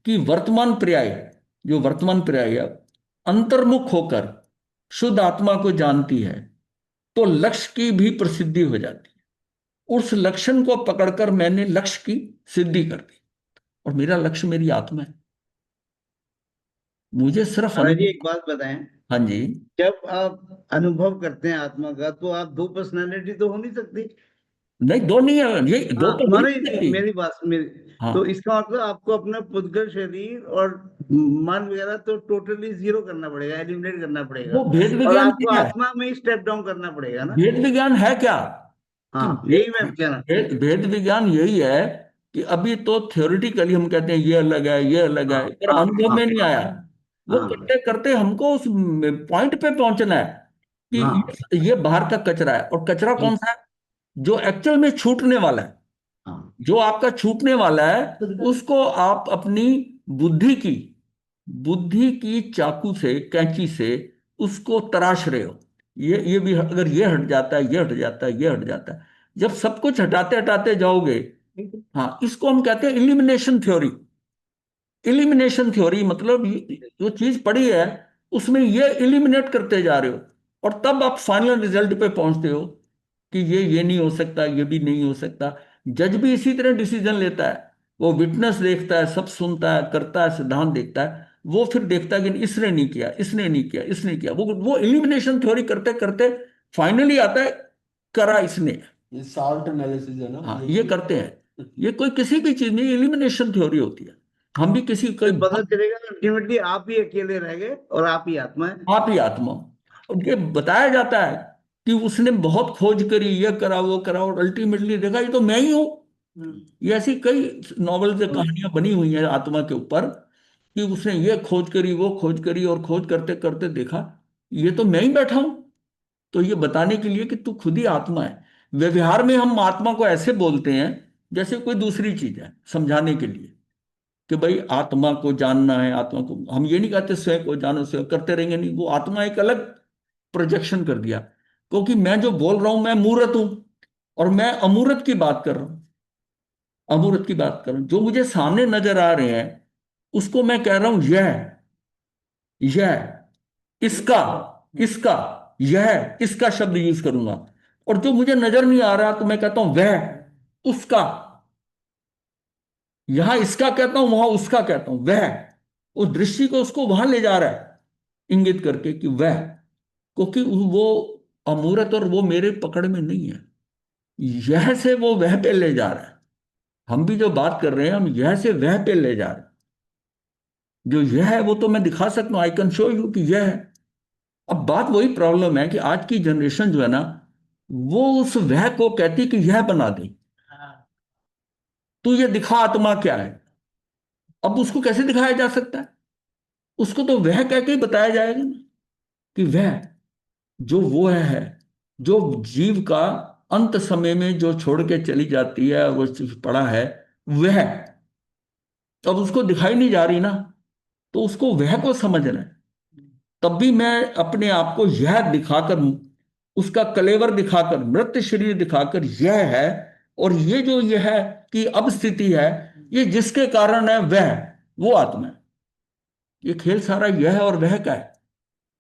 कि वर्तमान पर्याय, जो वर्तमान पर्याय है अंतर्मुख होकर शुद्ध आत्मा को जानती है तो लक्ष्य की भी प्रसिद्धि हो जाती है। उस लक्षण को पकड़कर मैंने लक्ष्य की सिद्धि कर दी और मेरा लक्ष्य मेरी आत्मा है। मुझे सिर्फ महाराज जी, अनुभव। एक बात बताएं। हाँ जी। जब आप अनुभव करते हैं आत्मा का, तो आप दो पर्सनालिटी तो हो नहीं सकती। नहीं, दो नहीं है, ये दो हाँ, तो हो ही माने नहीं सकती। मेरी बात मेरी तो हाँ, इसका मतलब आपको अपना पुद्गल शरीर और मन वगैरह तो टोटली जीरो करना पड़ेगा, एलिमिनेट करना पड़ेगा, वो भेद और विज्ञान आपको क्या है? आत्मा में ही स्टेप डाउन करना पड़ेगा ना। भेद विज्ञान है क्या? कि हाँ, यही मैं भेद कहना। भेद विज्ञान यही है कि अभी तो थ्योरेटिकली हम कहते हैं ये अलग है, ये अलग हाँ है, पर हाँ अनुभव हाँ में नहीं आया। वो हाँ करते करते हमको उस पॉइंट पे पहुंचना है कि हाँ ये बाहर का कचरा है और कचरा कौन सा है? जो एक्चुअल में छूटने वाला है। हाँ जो आपका छूटने वाला है उसको आप अपनी बुद्धि की बुद्धि की चाकू से, कैंची से उसको तराश रहे हो। ये भी अगर ये हट जाता है, ये हट जाता है, ये हट जाता है, जब सब कुछ हटाते हटाते जाओगे। हाँ, इसको हम कहते हैं इलिमिनेशन थ्योरी। इलिमिनेशन थ्योरी मतलब जो चीज पड़ी है उसमें ये इलिमिनेट करते जा रहे हो और तब आप फाइनल रिजल्ट पे पहुंचते हो कि ये नहीं हो सकता, ये भी नहीं हो सकता। जज भी इसी तरह डिसीजन लेता है। वो विटनेस देखता है, सब सुनता है, करता है, सिद्धांत देखता है, वो फिर देखता है कि इसने नहीं किया, इसने नहीं किया, इसने किया। वो इलिमिनेशन थ्योरी करते करते फाइनली आता है करा इसने। ये साल्ट एनालिसिस है ना हाँ, ये ये। करते हैं। ये कोई किसी भी चीज में एलिमिनेशन थ्योरी होती है। हम भी किसी कोई फिर पता चलेगा अल्टीमेटली आप ही अकेले रह गए और आप ही आत्मा है। आप ही आत्मा। और ये बताया जाता है कि उसने बहुत खोज करी, ये करा, वो करा, और अल्टीमेटली देखा ये तो मैं ही हूं। ये ऐसी कई नॉवेल से कहानियां बनी हुई हैं आत्मा के ऊपर कि उसने ये खोज करी, वो खोज करी, और खोज करते करते देखा ये तो मैं ही बैठा हूं। तो ये बताने के लिए कि तू खुद ही आत्मा है। व्यवहार में हम आत्मा को ऐसे बोलते हैं जैसे कोई दूसरी चीज है, समझाने के लिए कि भाई आत्मा को जानना है। आत्मा को हम ये नहीं कहते स्वयं को जानो, स्वयं करते रहेंगे, नहीं। वो आत्मा एक अलग प्रोजेक्शन कर दिया, क्योंकि मैं जो बोल रहा हूं मैं मूर्त हूं और मैं अमूर्त की बात कर रहा हूं। अमूर्त की बात कर रहा हूं, जो मुझे सामने नजर आ रहे हैं उसको मैं कह रहा हूं यह, इसका, इसका, यह, इसका शब्द यूज करूंगा। और जो मुझे नजर नहीं आ रहा तो मैं कहता हूं वह, उसका। यहां इसका कहता हूं, वहां उसका कहता हूं, वह। उस दृष्टि को उसको वहां ले जा रहा है इंगित करके कि वह, क्योंकि वो अमूर्त और वो मेरे पकड़ में नहीं है। यह से वो वह पे ले जा रहा है। हम भी जो बात कर रहे हैं हम यह से वह पे ले जा रहे हैं। जो यह है वो तो मैं दिखा सकता हूं, आई कैन शो यू कि यह है। अब बात वही प्रॉब्लम है कि आज की जनरेशन जो है ना, वो उस वह को कहती कि यह बना दे, तू ये दिखा आत्मा क्या है। अब उसको कैसे दिखाया जा सकता है? उसको तो वह कह के ही बताया जाएगा ना कि वह, जो वो है, जो जीव का अंत समय में जो छोड़ के चली जाती है, वो पड़ा है वह। अब उसको दिखाई नहीं जा रही ना, तो उसको वह को समझना है। तब भी मैं अपने आप को यह दिखाकर, उसका कलेवर दिखाकर, मृत शरीर दिखाकर यह है, और ये जो यह है कि अब स्थिति है, ये जिसके कारण है वह, वो आत्मा है। ये खेल सारा यह और वह का है।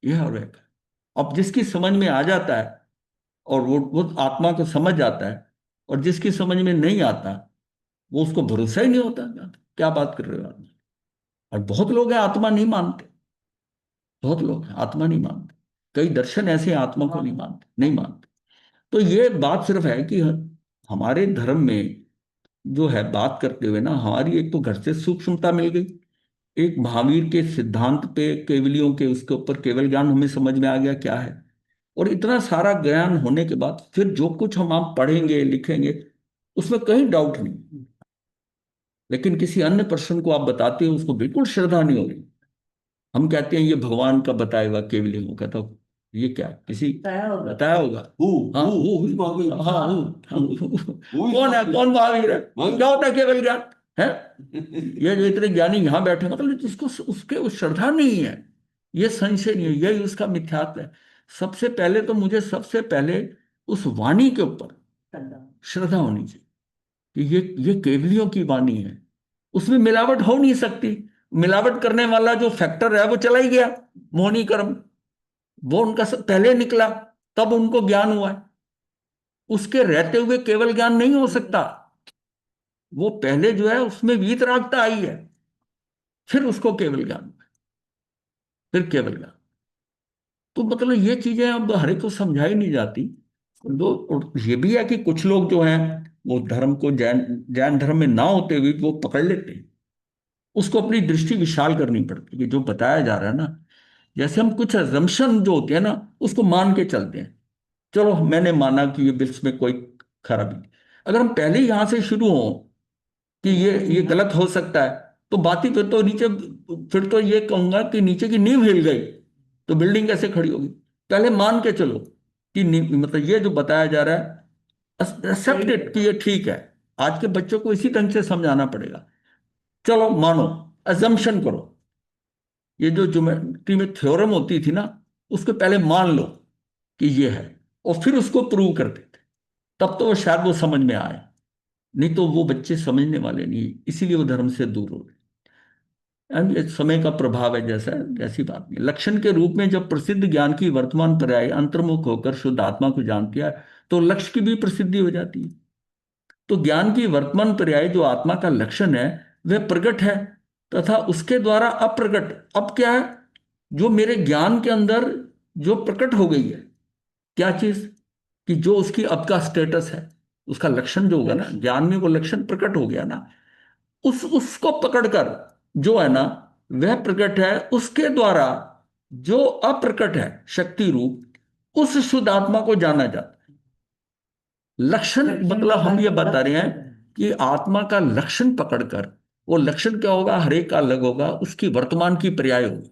यह और वह का। अब जिसकी समझ में आ जाता है और वो आत्मा को समझ जाता है, और जिसकी समझ में नहीं आता वो उसको भरोसा ही नहीं होता। क्या बात कर रहे हो आत्मा? और बहुत लोग हैं आत्मा नहीं मानते। बहुत लोग हैं आत्मा नहीं मानते। कई दर्शन ऐसे हैं आत्मा को नहीं मानते, नहीं मानते। तो ये बात सिर्फ है कि हमारे धर्म में जो है, बात करते हुए ना, हमारी एक तो घर से सूक्ष्मता मिल गई। एक महावीर के सिद्धांत पे, केवलियों के उसके ऊपर केवल ज्ञान हमें समझ में आ गया क्या है। और इतना सारा ज्ञान होने के बाद फिर जो कुछ हम आप पढ़ेंगे लिखेंगे उसमें कहीं डाउट नहीं। लेकिन किसी अन्य पर्सन को आप बताते हो उसको बिल्कुल श्रद्धा नहीं हो रही। हम कहते हैं ये भगवान का बताया हुआ केवलिंग, वो कहता ये क्या किसी बताया होगा। बताया होगा? Who? हाँ Who is Mahavir? हाँ Who is कौन है, Mahavir? कौन महावीर है? महावीर? क्या होता है केवल ज्ञान है? ये जो इतने ज्ञानी यहाँ बैठे मतलब जिसको उसके उस श्रद्धा नहीं है, ये संशय नहीं है, यही उसका मिथ्यात्व है। सबसे पहले तो मुझे सबसे पहले उस वाणी के ऊपर श्रद्धा होनी चाहिए कि ये केवलियों की वाणी है, उसमें मिलावट हो नहीं सकती। मिलावट करने वाला जो फैक्टर है वो चला ही गया, मोहनी कर्म, वो उनका सब पहले निकला, तब उनको ज्ञान हुआ है। उसके रहते हुए केवल ज्ञान नहीं हो सकता, वो पहले जो है उसमें वीतरागता आई है, फिर उसको केवल ज्ञान हुआ, फिर केवल ज्ञान। तो मतलब ये चीजें अब हर एक को समझाई नहीं जाती। तो और ये भी है कि कुछ लोग जो हैं वो धर्म को जैन जैन धर्म में ना होते हुए वो पकड़ लेते हैं। उसको अपनी दृष्टि विशाल करनी पड़ती है कि जो बताया जा रहा है ना, जैसे हम कुछ अजम्पशन जो होते हैं ना उसको मान के चलते हैं। चलो मैंने माना कि ये बिल्स में कोई खराबी नहीं। अगर हम पहले ही यहां से शुरू हों कि ये गलत हो सकता है, तो बात ही फिर तो नीचे, फिर तो ये कहूंगा कि नीचे की नींव हिल गई तो बिल्डिंग कैसे खड़ी होगी? पहले मान के चलो कि मतलब ये जो बताया जा रहा है एक्सेप्ट इट कि ये ठीक है। आज के बच्चों को इसी ढंग से समझाना पड़ेगा। चलो मानो, अजम्पशन करो, ये जो ज्योमेट्री में थ्योरम होती थी ना, उसको पहले मान लो कि ये है, और फिर उसको प्रूव करते थे, तब तो वो शायद वो समझ में आए। नहीं तो वो बच्चे समझने वाले नहीं, इसीलिए वो धर्म से दूर हो गए। अब ये समय का प्रभाव है, जैसा ऐसी बात नहीं। लक्षण के रूप में जब प्रसिद्ध ज्ञान की वर्तमान पर्याय अंतर्मुख होकर शुद्ध आत्मा को जानती है, तो लक्ष्य की भी प्रसिद्धि हो जाती है। तो ज्ञान की वर्तमान पर्याय जो आत्मा का लक्षण है वह प्रकट है, तथा उसके द्वारा अप्रकट। अब क्या है, जो मेरे ज्ञान के अंदर जो प्रकट हो गई है, क्या चीज, कि जो उसकी अब का स्टेटस है, उसका लक्षण जो होगा ना, ज्ञान में वो लक्षण प्रकट हो गया ना, उसको पकड़कर जो है ना वह प्रकट है, उसके द्वारा जो अप्रकट है शक्ति रूप, उस शुद्ध आत्मा को जाना जाता है। लक्षण मतलब हम ये बता रहे हैं कि आत्मा का लक्षण पकड़कर, वो लक्षण क्या होगा, हर एक का अलग होगा, उसकी वर्तमान की पर्याय होगी।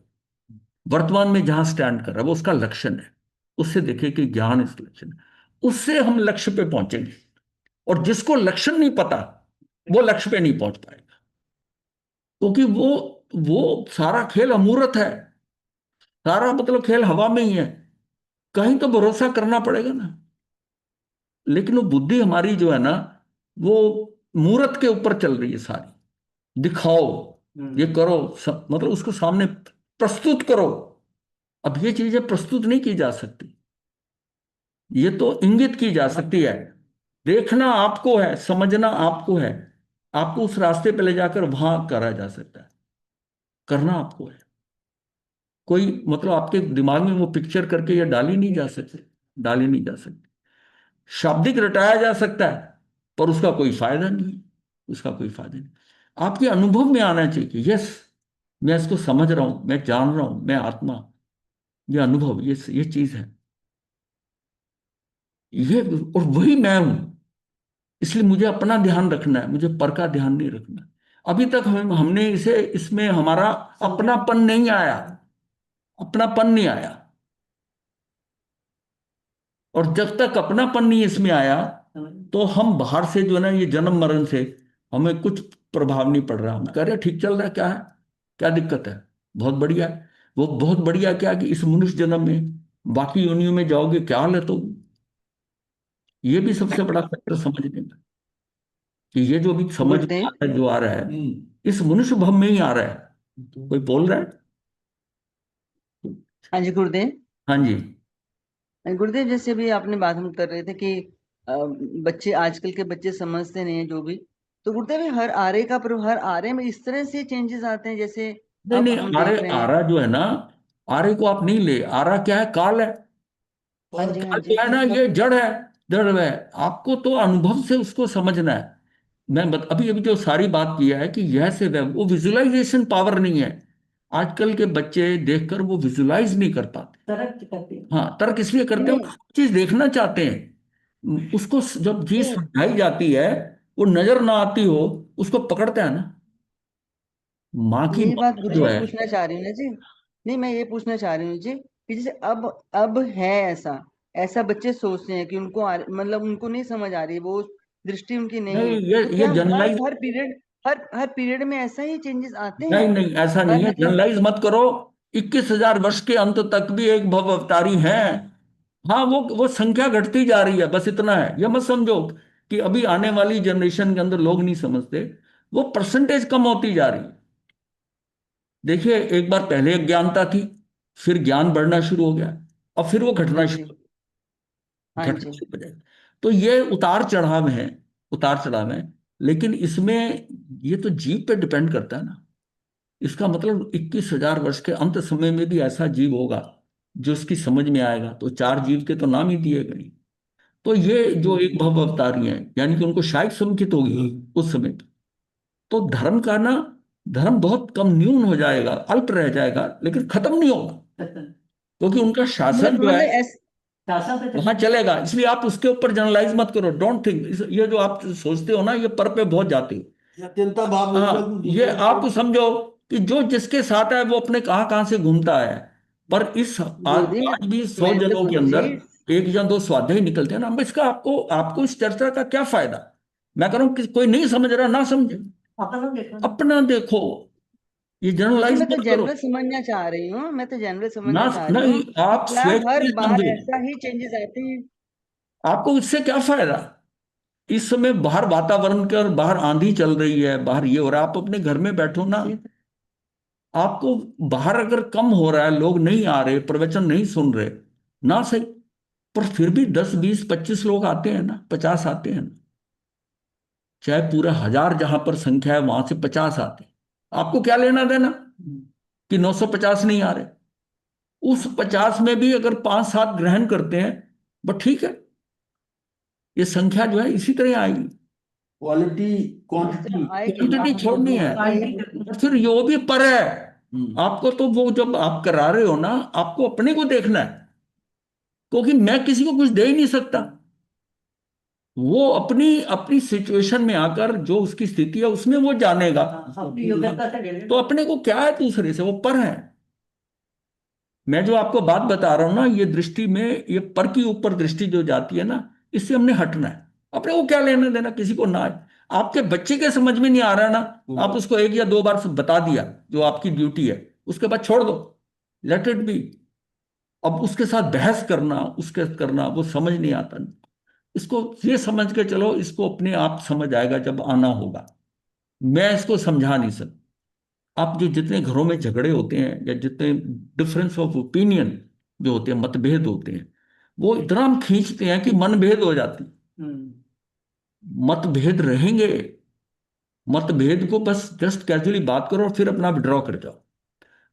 वर्तमान में जहां स्टैंड कर रहा है वो उसका लक्षण है, उससे देखिए कि ज्ञान इस लक्षण है, उससे हम लक्ष्य पे पहुंचेंगे। और जिसको लक्षण नहीं पता वो लक्ष्य पे नहीं पहुंच पाएगा, क्योंकि वो सारा खेल अमूर्त है, सारा मतलब खेल हवा में ही है, कहीं तो भरोसा करना पड़ेगा ना। लेकिन वो बुद्धि हमारी जो है ना, वो मूर्त के ऊपर चल रही है सारी, दिखाओ, ये करो, मतलब उसको सामने प्रस्तुत करो। अब ये चीजें प्रस्तुत नहीं की जा सकती, ये तो इंगित की जा सकती है। देखना आपको है, समझना आपको है, आपको उस रास्ते पे ले जाकर वहां करा जा सकता है, करना आपको है। कोई मतलब आपके दिमाग में वो पिक्चर करके ये डाली नहीं जा सकती, डाली नहीं जा सकती। शाब्दिक रटाया जा सकता है, पर उसका कोई फायदा नहीं, उसका कोई फायदा नहीं। आपके अनुभव में आना चाहिए कि यस, मैं इसको समझ रहा हूं, मैं जान रहा हूं, मैं आत्मा, ये अनुभव, ये चीज है, ये, और वही मैं हूं। इसलिए मुझे अपना ध्यान रखना है, मुझे पर का ध्यान नहीं रखना। अभी तक हमने इसे, इसमें हमारा अपनापन नहीं आया, अपनापन नहीं आया। और जब तक अपनापन नहीं इसमें आया, तो हम बाहर से जो है ना, ये जन्म मरण से हमें कुछ प्रभाव नहीं पड़ रहा। हम कह रहे हैं ठीक चल रहा है, क्या है, क्या दिक्कत है, बहुत बढ़िया है। वो बहुत बढ़िया क्या कि इस मनुष्य जन्म में, बाकी योनियों में जाओगे क्या हालत होगी। ये भी सबसे बड़ा फैक्टर समझने का, कि ये जो भी समझ में आ गुरुदेव। रहा है, जो आ रहा है, इस मनुष्य भव में ही आ रहा है। कोई बोल रहा है? हाँ जी गुरुदेव। हाँ जी। गुरुदेव जैसे भी आपने बात हम कर रहे थे कि अ, बच्चे, आजकल के बच्चे समझते नहीं है जो भी। तो गुरुदेव ये हर आर्य का प्रभाव, हर आर्य में इस तरह से चेंजेस आते हैं जैसे नहीं अब नहीं, हम आर्य, देख रहे हैं। आरा जो है ना, आर्य को आप नहीं ले, आरा क्या है, काल है। हाँ और जी हाँ काल जी। जो है ना, ये जड़ है, जड़ है। आपको तो अनुभव से उसको समझना है। अभी अभी जो सारी बात किया है कि यह से वह, वो विजुअलाइजेशन पावर नहीं है। आजकल के बच्चे देखकर वो विजुलाइज नहीं कर पाते। तरक करते हैं। हाँ, तर्क इसलिए करते हैं, नहीं वो चीज देखना चाहते हैं। उसको जब चीज नहीं, समझाई जाती है, वो नजर ना आती हो, उसको पकड़ता है ना। माँ की यही बात बात जो गुरुजी है। पूछना चाह रही हूँ ना जी। नहीं, मैं ये पूछना चाह रही हूँ जी कि जैसे अब है ऐसा ऐसा बच्चे सोचते हैं कि उनको मतलब उनको नहीं समझ आ रही है, वो दृष्टि उनकी नहीं नहीं, है। तो ये क्या हर जनरलाइज, हर पीरियड हर पीरियड में ऐसा ही चेंजेस आते नहीं हैं? नहीं, ऐसा नहीं हर है, मतलब जनरलाइज मत करो। 21,000 वर्ष के अंत तक भी एक भव अवतारी है। हाँ, वो संख्या घटती जा रही है, बस इतना है। ये मत समझो कि अभी आने वाली जनरेशन के अंदर लोग नहीं समझते, वो परसेंटेज कम होती जा रही है। देखिए, एक बार पहले अज्ञानता थी, फिर ज्ञान बढ़ना शुरू हो गया, और फिर वो जी घटना जी। शुरू हाँ घटना जी। शुरू हो जाएगी। तो ये उतार चढ़ाव है, उतार चढ़ाव है। लेकिन इसमें ये तो जीव पे डिपेंड करता है ना। इसका मतलब 21,000 वर्ष के अंत समय में भी ऐसा जीव होगा जो उसकी समझ में आएगा, तो चार जीव के तो नाम ही दिए गए। तो ये जो एक भव अवतारी हैं, यानी कि उनको शायद समुचित होगी उस समय पे। तो धर्म का ना, धर्म बहुत कम न्यून हो जाएगा, अल्प रह जाएगा, लेकिन खत्म नहीं होगा, क्योंकि उनका शासन जो है मतलब शासन पे वहां चलेगा। इसलिए आप उसके ऊपर जनरलाइज मत करो, डोंट थिंक। ये जो आप सोचते हो ना, ये पर पे बहुत जाते हो। चिंता भाव हाँ, ये आप समझो कि जो जिसके साथ है वो अपने कहां कहां से घूमता है। पर गुरुजी आज भी 100 मैं तो जनों के गुरुजी अंदर एक या दो स्वाध्याय निकलते हैं ना। अब इसका आपको आपको इस चर्चा का क्या फायदा? मैं कह रहा हूं कि कोई नहीं समझ रहा, ना समझे, अपना देखो। अपना देखो, ये गुरुजी जनरलाइज मैं तो मत करो। जनरल समझना चाह रही हूँ, मैं तो जनरल ना, समझना चाह रही हूँ नहीं, कि आप क्या हर स्वेच्छा बार समझो। ऐसा ही चेंजेस आते हैं? आपको इससे क्या फायदा? इस समय बाहर वातावरण के, और बाहर आंधी चल रही है, बाहर ये हो रहा है, आप अपने घर में बैठो ना। आपको बाहर अगर कम हो रहा है, लोग नहीं आ रहे, प्रवचन नहीं सुन रहे, ना सही, पर फिर भी 10, 20, 25 लोग आते हैं ना, 50 आते हैं ना। चाहे पूरा 1,000 जहां पर संख्या है वहां से 50 आते हैं। आपको क्या लेना देना कि 950 नहीं आ रहे? उस 50 में भी अगर 5, 7 ग्रहण करते हैं, बट ठीक है, ये संख्या जो है इसी तरह आएगी। क्वालिटी इस क्वांटिटी। तरह आएगी ना, क्वांटिटी छोड़नी है। वही। और फिर यो भी पर है। आपको तो वो जब आप करा रहे हो ना, आपको अपने को देखना है, क्योंकि मैं किसी को कुछ दे ही नहीं सकता। वो अपनी अपनी सिचुएशन में आकर जो उसकी स्थिति है उसमें वो जानेगा। अपनी योग्यता से ले तो लेना। अपने को क्या है दूसरे से, वो पर है। मैं जो आपको बात बता रहा हूं ना, ये दृष्टि में, ये पर की ऊपर दृष्टि जो जाती है ना, इससे हमने हटना है। अपने को क्या लेना देना किसी को ना है। आपके बच्चे के समझ में नहीं आ रहा ना, आप उसको 1 या 2 बार बता दिया जो आपकी ड्यूटी है, उसके बाद छोड़ दो, लेट इट बी। अब उसके साथ बहस करना, उसके करना, वो समझ नहीं आता। इसको ये समझ के चलो, इसको अपने आप समझ आएगा जब आना होगा। मैं इसको समझा नहीं सकता। आप जो जितने घरों में झगड़े होते हैं, या जितने डिफरेंस ऑफ ओपिनियन जो होते हैं, मतभेद होते हैं, वो इतना हम खींचते हैं कि मनभेद हो जाती है। मतभेद रहेंगे, मतभेद को बस जस्ट कैजुअली बात करो और फिर अपना विड्रॉ कर जाओ।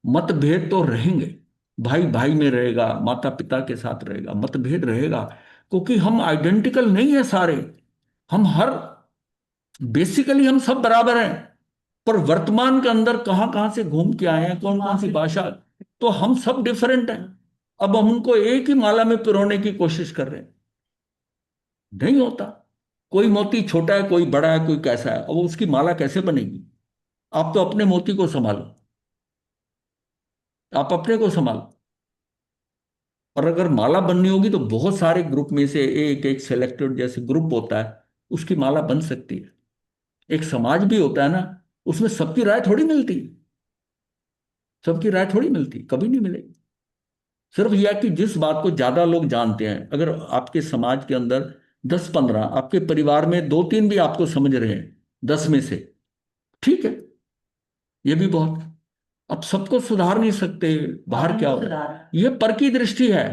मतभेद तो रहेंगे, भाई भाई में रहेगा, माता पिता के साथ रहेगा, मतभेद रहेगा, क्योंकि हम आइडेंटिकल नहीं है सारे। हम हर बेसिकली हम सब बराबर हैं, पर वर्तमान के अंदर कहां कहां से घूम के आए हैं, कौन कौन सी भाषा, तो हम सब डिफरेंट हैं। अब हम उनको एक ही माला में पिरोने की कोशिश कर रहे हैं, नहीं होता। कोई मोती छोटा है, कोई बड़ा है, कोई कैसा है, अब उसकी माला कैसे बनेगी? आप तो अपने मोती को संभालो, आप अपने को संभालो। और अगर माला बननी होगी तो बहुत सारे ग्रुप में से एक एक सेलेक्टेड जैसे ग्रुप होता है, उसकी माला बन सकती है। एक समाज भी होता है ना, उसमें सबकी राय थोड़ी मिलती, सबकी राय थोड़ी मिलती, कभी नहीं मिलेगी। सिर्फ यह है कि जिस बात को ज्यादा लोग जानते हैं, अगर आपके समाज के अंदर 10, 15, आपके परिवार में 2, 3 भी आपको समझ रहे हैं 10 में से, ठीक है, ये भी बहुत। अब सबको सुधार नहीं सकते, बाहर अपने क्या को हो रहा सुधार। है, ये पर की दृष्टि है।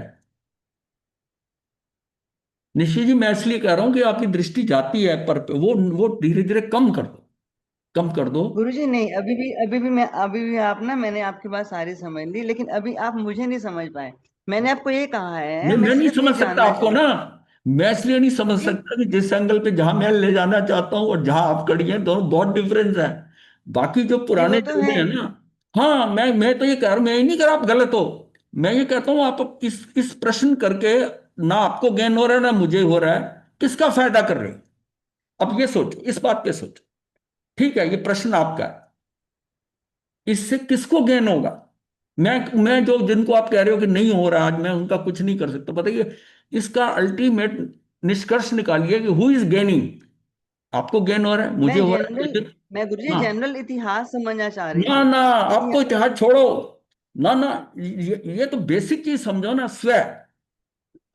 निश्चित जी, मैं इसलिए कह रहा हूं कि आपकी दृष्टि जाती है पर पे, वो धीरे धीरे कम कर दो, कम कर दो। गुरुजी नहीं, अभी भी आप ना, मैंने आपकी बात सारी समझ ली, लेकिन अभी आप मुझे नहीं समझ पाए। मैंने आपको ये कहा है, नहीं, मैं मैं नहीं सिर्फ ये समझ सकता जानना आपको चाहती ना। मैं इसलिए नहीं समझ हूँ। सकता कि जिस एंगल पे जहां मैं ले जाना चाहता हूं और जहां आप खड़ी हैं, दोनों बहुत डिफरेंस है। बाकी जो जी पुराने वो तो चलते है। हैं ना, हाँ, मैं तो ये कह रहा हूं, मैं ये नहीं कह रहा आप गलत हो। मैं ये कहता हूं, आप इस प्रश्न करके ना आपको गेन हो रहा है ना मुझे हो रहा है, किसका फायदा कर रहे हो? अब ये सोचो, इस बात पे सोचो। ठीक है, ये प्रश्न आपका है, इससे किसको गेन होगा? मैं जो जिनको आप कह रहे हो कि नहीं हो रहा आज, मैं उनका कुछ नहीं कर सकता। बताइए, इसका अल्टीमेट निष्कर्ष निकालिए कि हु इज गेनिंग। आपको गेन हो रहा है, मुझे मैं हो रहा है, जनरल लेकिन मैं गुरुजी हाँ, जनरल इतिहास समझना चाह रही ना थी। ना, आपको इतिहास। इतिहास छोड़ो। ना ना, ये तो बेसिक चीज समझो ना, स्व।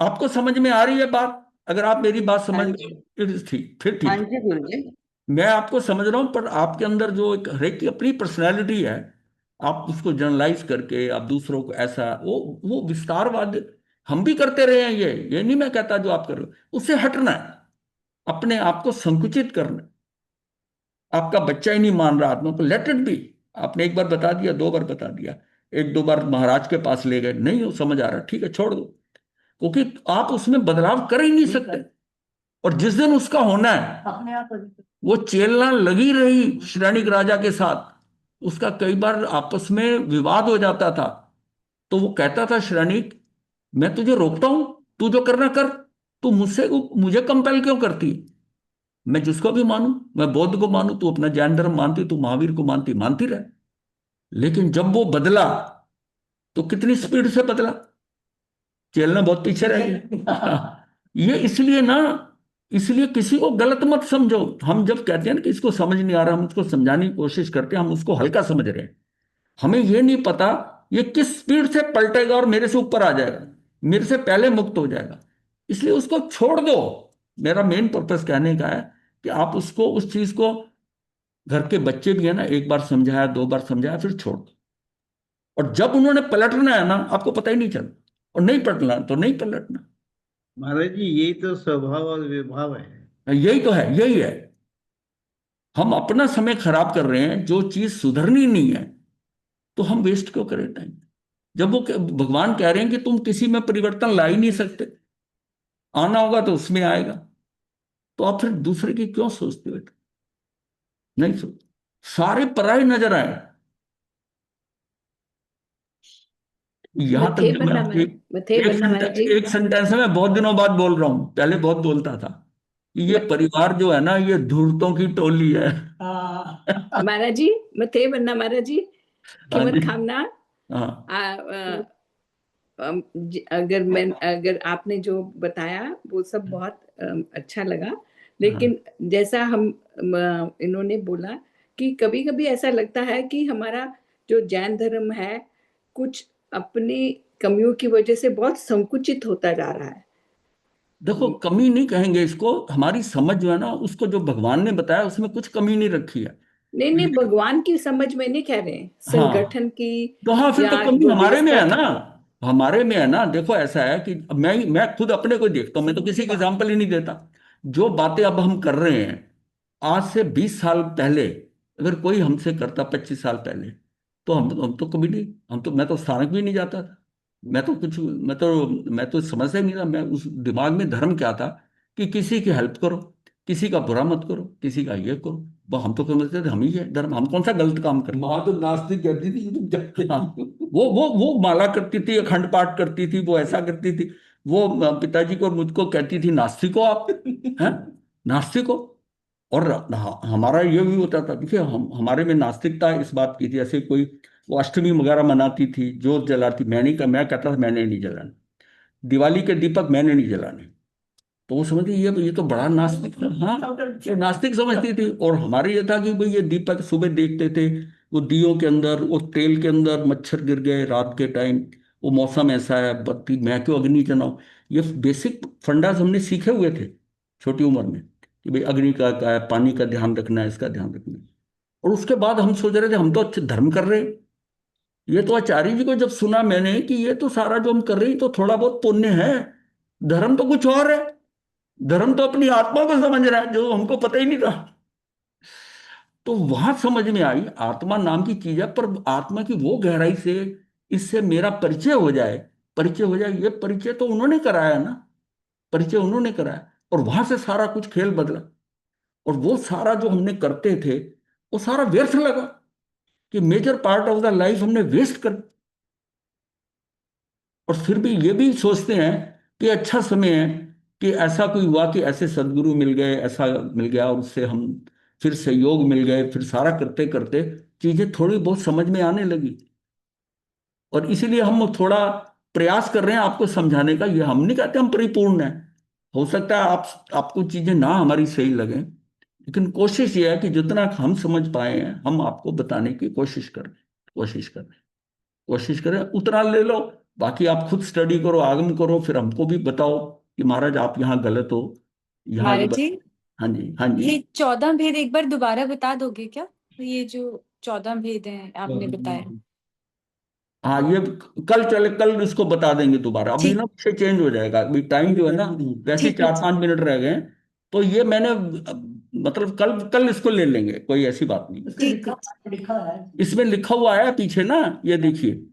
आपको समझ में आ रही है बात? अगर आप मेरी बात हाँ समझ गए, जी। इट इज ठीक, फिर हाँ ठीक। जी गुरुजी। मैं आपको समझ रहा हूं, पर आपके अंदर जो एक हर एक की अपनी पर्सनैलिटी है, आप उसको जनरलाइज करके आप दूसरों को ऐसा, वो विस्तारवाद हम भी करते रहे हैं। ये नहीं मैं कहता जो आप कर रहे हो, उससे हटना है, अपने आप को संकुचित करना है। आपका बच्चा ही नहीं मान रहा आत्मा को, लेट इट बी। आपने एक बार बता दिया, दो बार बता दिया, एक दो बार महाराज के पास ले गए, नहीं हो समझ आ रहा, ठीक है छोड़ दो, क्योंकि आप उसमें बदलाव कर ही नहीं सकते। और जिस दिन उसका होना है, अपने आप हो जाता वो चेलना लगी रही श्रेणिक राजा के साथ। उसका कई बार आपस में विवाद हो जाता था, तो वो कहता था, श्रेणिक मैं तुझे रोकता हूं, तू जो करना कर, तू मुझसे मुझे कंपेल क्यों करती है? मैं जिसको भी मानूं, मैं बौद्ध को मानूं, तू अपना जैन धर्म मानती, तू महावीर को मानती, मानती रहे। लेकिन जब वो बदला, तो कितनी स्पीड से बदला, चेलना बहुत पीछे रह गया। ये इसलिए ना, इसलिए किसी को गलत मत समझो। हम जब कहते हैं ना कि इसको समझ नहीं आ रहा, हम उसको समझाने की कोशिश करते हैं, हम उसको हल्का समझ रहे हैं। हमें ये नहीं पता ये किस स्पीड से पलटेगा और मेरे से ऊपर आ जाएगा, मेरे से पहले मुक्त हो जाएगा। इसलिए उसको छोड़ दो। मेरा मेन पर्पस कहने का है कि आप उसको, उस चीज को, घर के बच्चे भी है ना, एक बार समझाया, दो बार समझाया, फिर छोड़ दो। और जब उन्होंने पलटना है ना, आपको पता ही नहीं चलता। और नहीं पलटना तो नहीं पलटना। महाराज जी, यही तो स्वभाव और विभाव है। यही तो है, यही है। हम अपना समय खराब कर रहे हैं, जो चीज सुधरनी नहीं है, तो हम वेस्ट क्यों करें टाइम? जब वो भगवान कह रहे हैं कि तुम किसी में परिवर्तन ला ही नहीं सकते, आना होगा तो उसमें आएगा, तो आप फिर दूसरे की क्यों सोचते हो? नहीं सोच, सारे पराये नजर आए। यहां तक जब मैं आपकी मथे बनना महाराज जी। एक सेंटेंस में बहुत दिनों बाद बोल रहा हूं, पहले बहुत बोलता था कि ये म- परिवार जो है ना, ये धूर्तों की टोली है। हाँ। महाराज जी, मथे बनना महाराज जी। हाँ किमत जी। खामना। हाँ अगर आपने जो बताया वो सब बहुत अच्छा लगा। हाँ। लेकिन जैसा इन्होंने बोला कि कभी कभी ऐसा लगता है कि हमारा जो जैन धर्म है कुछ अपनी कमियों की वजह से बहुत संकुचित होता जा रहा है। देखो, कमी नहीं कहेंगे इसको, हमारी समझ जो है ना, उसको जो भगवान ने बताया उसमें कुछ कमी नहीं रखी है। नहीं नहीं, भगवान की समझ में नहीं कह रहे, हाँ, संगठन की तो हाँ, फिर तो या कमी जो हमारे में व्यवस्था है ना। की। हमारे में है ना। देखो ऐसा है कि मैं खुद अपने को देखता हूँ, मैं तो किसी का एग्जाम्पल ही नहीं देता। जो बातें अब हम कर रहे हैं, आज से 20 साल पहले अगर कोई हमसे करता, 25 साल पहले, तो हम तो कभी नहीं, हम तो, मैं तो स्थानक भी नहीं जाता था। मैं तो समझता ही नहीं था। मैं उस दिमाग में धर्म क्या था कि किसी की हेल्प करो, किसी का बुरा मत करो, किसी का ये करो। हम तो समझते थे हम ही है धर्म, हम कौन सा गलत काम कर। माँ तो नास्तिक कहती थी कि तुम जाते हाँ, नहीं हो। वो माला करती थी, अखंड पाठ करती थी, वो ऐसा करती थी। वो पिताजी को और मुझको कहती थी, नास्तिक हो आप, हैं, नास्तिक हो। और हमारा ये भी होता था, देखिए हमारे में नास्तिकता इस बात की थी, ऐसे कोई वो अष्टमी वगैरह मनाती थी, जोत जलाती, मैं कहता था मैंने नहीं जलाना, दिवाली के दीपक मैंने नहीं जलाने। तो वो समझती ये तो बड़ा नास्तिक था। हाँ, ये नास्तिक समझती थी। और हमारे ये था कि भाई ये दीपक सुबह देखते थे, वो दियों के अंदर, वो तेल के अंदर मच्छर गिर गए रात के टाइम, वो मौसम ऐसा है, बत्ती मैं क्यों अग्नि जलाऊं। ये बेसिक फंडास हमने सीखे हुए थे छोटी उम्र में, कि भाई अग्नि का है, पानी का ध्यान रखना है, इसका ध्यान रखना है। और उसके बाद हम सोच रहे थे हम तो अच्छे धर्म कर रहे हैं। ये तो आचार्य जी को जब सुना मैंने कि ये तो सारा जो हम कर रहे हैं तो थोड़ा बहुत पुण्य है, धर्म तो कुछ और है। धर्म तो अपनी आत्मा को समझ रहा है, जो हमको पता ही नहीं था। तो वहां समझ में आई आत्मा नाम की चीज है, पर आत्मा की वो गहराई से इससे मेरा परिचय हो जाए, परिचय हो जाए, ये परिचय तो उन्होंने कराया ना, परिचय उन्होंने कराया। और वहां से सारा कुछ खेल बदला। और वो सारा जो हमने करते थे, वो सारा व्यर्थ लगा, कि major part of the life हमने वेस्ट कर। और फिर भी ये भी सोचते हैं कि अच्छा समय है, कि ऐसा कोई हुआ कि ऐसे सदगुरु मिल गए, ऐसा मिल गया, और उससे हम फिर सहयोग मिल गए, फिर सारा करते करते चीजें थोड़ी बहुत समझ में आने लगी। और इसीलिए हम थोड़ा प्रयास कर रहे हैं आपको समझाने का। ये हम नहीं कहते हम परिपूर्ण हैं, हो सकता है आपको चीजें ना हमारी सही लगे, लेकिन कोशिश ये है कि जितना हम समझ पाए हैं हम आपको बताने की कोशिश कर रहे हैं, कोशिश करें उतना ले लो। बाकी आप खुद स्टडी करो, आगम करो, फिर हमको भी बताओ कि महाराज आप यहाँ गलत हो, यहाँ महाराज जी, हाँ जी, हाँ जी। ये 14 भेद एक बार दोबारा बता दोगे क्या? ये जो 14 भेद हैं आपने बताया। हाँ, ये कल इसको बता देंगे दोबारा। अभी ठीक ना विषय चेंज हो जाएगा, अभी टाइम जो है ना, वैसे ठीक है। 4-5 मिनट रह गए हैं, तो ये मैंने मतलब कल इसको ले लेंगे, कोई ऐसी बात नहीं। ठीक है। लिखा है। इसमें लिखा हुआ है पीछे ना, ये देखिए।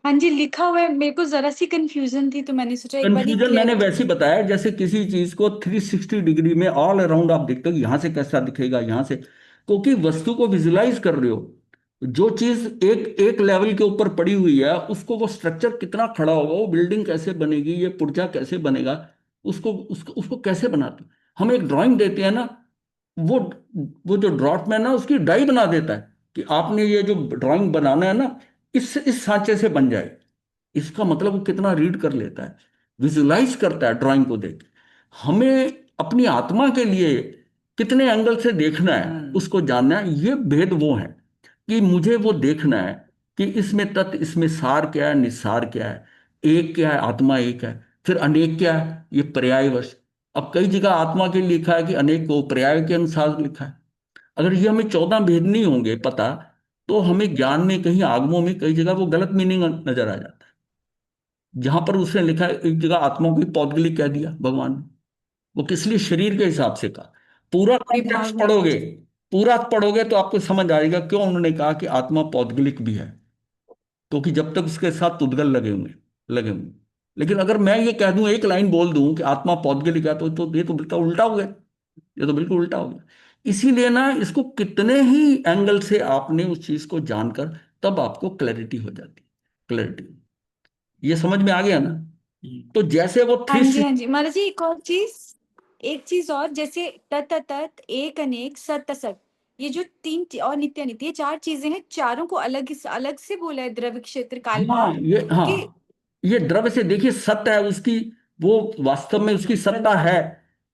हाँ जी, लिखा हुआ है। मेरे को जरा सी कंफ्यूजन थी तो मैंने सोचा एक बार ही कंफ्यूजन मैंने क्लियर। वैसे ही बताया जैसे किसी चीज को 360 डिग्री में ऑल अराउंड आप देखते हो, यहाँ से कैसा दिखेगा, यहाँ से, क्योंकि वस्तु को विजुलाइज कर रहे हो। जो चीज एक एक लेवल के ऊपर पड़ी हुई है, उसको वो स्ट्रक्चर कितना खड़ा होगा, वो बिल्डिंग कैसे बनेगी, ये पुर्जा कैसे बनेगा, उसको कैसे बनाते हैं। हम एक ड्राइंग देते हैं ना, वो वो जो ड्रॉटमैन है ना, उसकी डाई बना देता है कि आपने ये जो ड्राइंग बनाना है ना, इस सांचे से बन जाए। इसका मतलब वो कितना रीड कर लेता है, विजुलाइज करता है ड्राइंग को देख। हमें अपनी आत्मा के लिए कितने एंगल से देखना है, उसको जानना है। ये भेद वो है कि मुझे वो देखना है कि इसमें तत्व, इसमें सार क्या है, निस्सार क्या है, एक क्या है, आत्मा एक है, फिर अनेक क्या है, ये पर्यायवश। अब कई जगह आत्मा के लिए लिखा है कि अनेक को पर्याय के अनुसार लिखा है। अगर ये हमें 14 भेद नहीं होंगे पता, तो हमें ज्ञान में कहीं आगमों में कई जगह वो गलत मीनिंग नजर आ जाता है। जहां पर उसने लिखा है, एक जगह आत्मा को पौद्गलिक कह दिया भगवान ने, वो किस लिए, शरीर के हिसाब से कहा। पूरा कॉन्टेक्स्ट विभाग में। पढ़ोगे, पूरा पढ़ोगे तो आपको समझ आएगा क्यों उन्होंने कहा कि आत्मा पौद्गलिक भी है, क्योंकि जब तक उसके साथ तुदगल लगे होंगे। लेकिन अगर मैं ये कह दूं, एक लाइन बोल दूं कि आत्मा पौद्गलिक है, तो ये तो बिल्कुल उल्टा हो गया। ये तो बिल्कुल उल्टा हो गया। इसीलिए ना, इसको कितने ही एंगल से आपने उस चीज को जानकर, तब आपको क्लैरिटी हो जाती है, क्लैरिटी। ये समझ में आ गया ना? तो जैसे वो हाँ थ्री जी, हाँ जी महाराज जी, एक चीज और, जैसे तत् तत्, एक अनेक, सत असत, ये जो और नित्य अनित्य, ये 4 चीजें हैं, चारों को अलग अलग से बोला है, द्रव्य, क्षेत्र, काल, भाव कि ये द्रव्य से देखिए, सत्य है उसकी, वो वास्तव में उसकी सत्ता है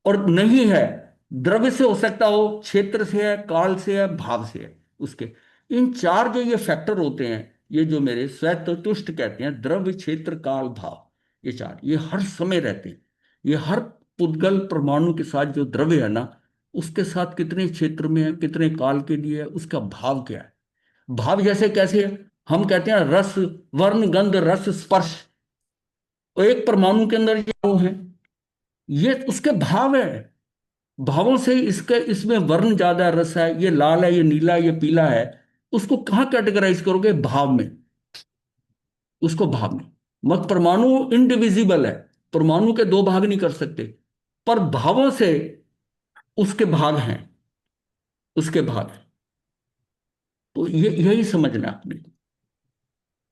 और नहीं है। द्रव्य से हो सकता हो, क्षेत्र से है, काल से है, भाव से है उसके। इन 4 जो ये फैक्टर होते हैं, ये जो मेरे स्वतुष्ट कहते हैं, द्रव्य, क्षेत्र, काल, भाव, ये 4 ये हर समय रहते हैं। ये हर पुद्गल परमाणु के साथ जो द्रव्य है ना, उसके साथ कितने क्षेत्र में है, कितने काल के लिए है, उसका भाव क्या है। भाव जैसे कैसे है, हम कहते हैं रस, वर्ण, गंध, रस, स्पर्श, तो एक परमाणु के अंदर ये वो है, ये उसके भाव है। भावों से इसके, इसमें वर्ण ज्यादा है, रस है, ये लाल है, ये नीला है, ये पीला है, उसको कहाँ कैटेगराइज करोगे, भाव में, उसको भाव में। मत परमाणु इनडिविजिबल है, परमाणु के 2 भाग नहीं कर सकते, पर भावों से उसके भाग हैं, उसके भाग हैं। तो ये यही समझना है आपने।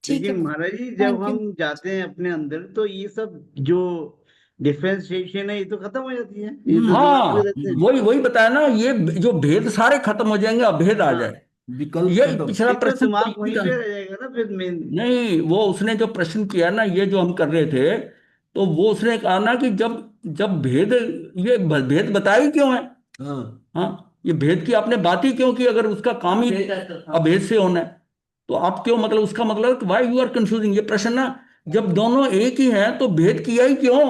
ठीक है। लेकिन महाराज जी, जब थैंक यू। हम जाते हैं अपने अंदर, तो ये सब जो डिफरेंशिएशन है, ये तो खत्म हो जाती है, ये तो दिमाग में हाँ, रहते हैं। वही बताया ना, ये जो भेद सारे खत्म हो जाएंगे, अभेद आ हाँ, जाए। विकल्प ये खत्म। पिछला ये तो प्रश्न तो दिमाग यही वहीं था। पे रह जाएगा ना फिर मेन। नहीं, वो उसने जो प्रश्न किया ना, ये जो हम कर रहे थे, तो वो उसने कहा ना कि जब जब भेद, ये भेद बताए क्यों है। हाँ, हाँ, ये भेद की आपने बात ही क्यों की, अगर उसका काम ही अभेद से होना है, तो आप क्यों, मतलब उसका मतलब वाई यू आर कंफ्यूजिंग, ये प्रश्न ना, जब दोनों एक ही हैं तो भेद किया ही क्यों।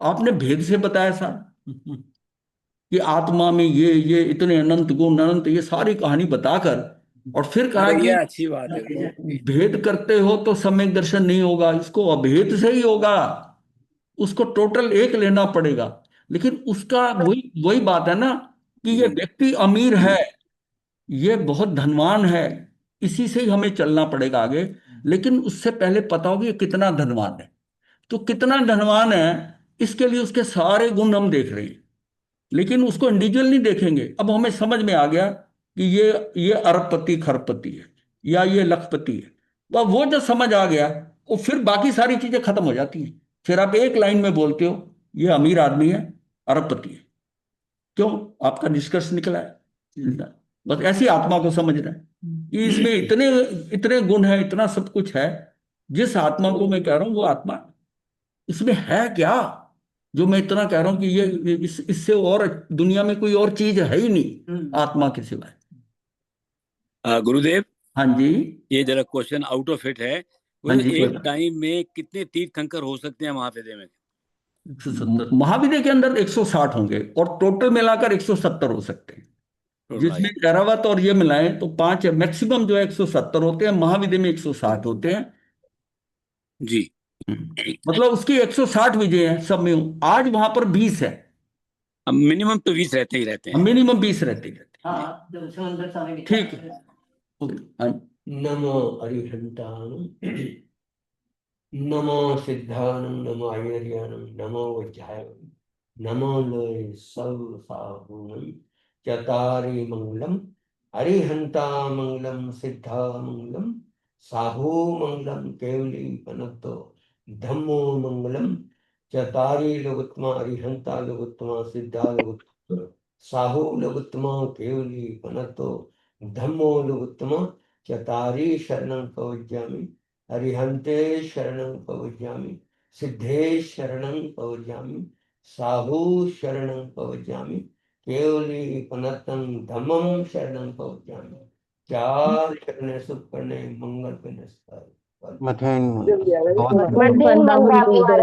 आपने भेद से बताया सर कि आत्मा में ये इतने अनंत गुण, अनंत, ये सारी कहानी बताकर, और फिर कहा अरे कि ये अच्छी बात है गुरु। भेद करते हो तो सम्यक दर्शन नहीं होगा, इसको अभेद से ही होगा, उसको टोटल एक लेना पड़ेगा। लेकिन उसका वही वही बात है ना, कि ये व्यक्ति अमीर है, ये बहुत धनवान है, इसी से ही हमें चलना पड़ेगा आगे। लेकिन उससे पहले पता होगा ये कितना धनवान है। तो कितना धनवान है, इसके लिए उसके सारे गुण हम देख रहे हैं, लेकिन उसको इंडिविजुअल नहीं देखेंगे। अब हमें समझ में आ गया कि ये अरबपति खरबपति है, या ये लखपति है। तो अब वो जो समझ आ गया, वो फिर बाकी सारी चीजें खत्म हो जाती हैं। फिर आप एक लाइन में बोलते हो ये अमीर आदमी है, अरबपति है। क्यों? आपका निष्कर्ष निकला है। बस ऐसी आत्मा को समझना है कि इसमें इतने इतने गुण है, इतना सब कुछ है। जिस आत्मा को मैं कह रहा हूं वो आत्मा, इसमें है क्या जो मैं इतना कह रहा हूं कि ये इससे और दुनिया में कोई और चीज है ही नहीं आत्मा के सिवाय। गुरुदेव, हाँ जी, ये जरा क्वेश्चन आउट ऑफ इट है। हाँ जी, एक टाइम में कितने तीर्थंकर हो सकते हैं महाविद्या में? 170 महाविद्या के अंदर 160 होंगे और टोटल मिलाकर 170 हो सकते हैं। जिसमें एरावत और ये मिलाएं तो 5 मैक्सिमम जो है 170 होते हैं, महाविद्या में 160 होते हैं जी। मतलब उसकी 160 विजय हैं सब में। आज वहां पर 20 है, मिनिमम तो 20 रहते ही रहते हैं। मिनिमम 20 रहते हैं। हाँ, जो समंदर स्वामी ठीक है। हाँ, नमो अरिहंताणं, नमो सिद्धाणं, नमो आयर्याणं, नमो वज्रायणं, नमो लोय सर्व साहुणं, चतारि मंगलम, अरिहंता मंगलम, सिद्धा मंगलम, साहू मंगलम, केवली पनतो, धम्मो मंगलम, चतारि लोकोत्तमा, अरिहंता लोकोत्तमा, सिद्धा लोकोत्तमा, साहू लोकोत्तमा, केवली पनतो, धम्मो लोकोत्तमा, चतारि शरणं प्रवज्यामि, अरिहंते शरणं प्रवज्यामि, सिद्धे शरणं प्रवज्यामि, साहू शरणं प्रवज्यामि, केवली पनतं धम्मं शरणं प्रवज्यामि। चार शरण सुख करने मंगल पे नमस्कार। मंगल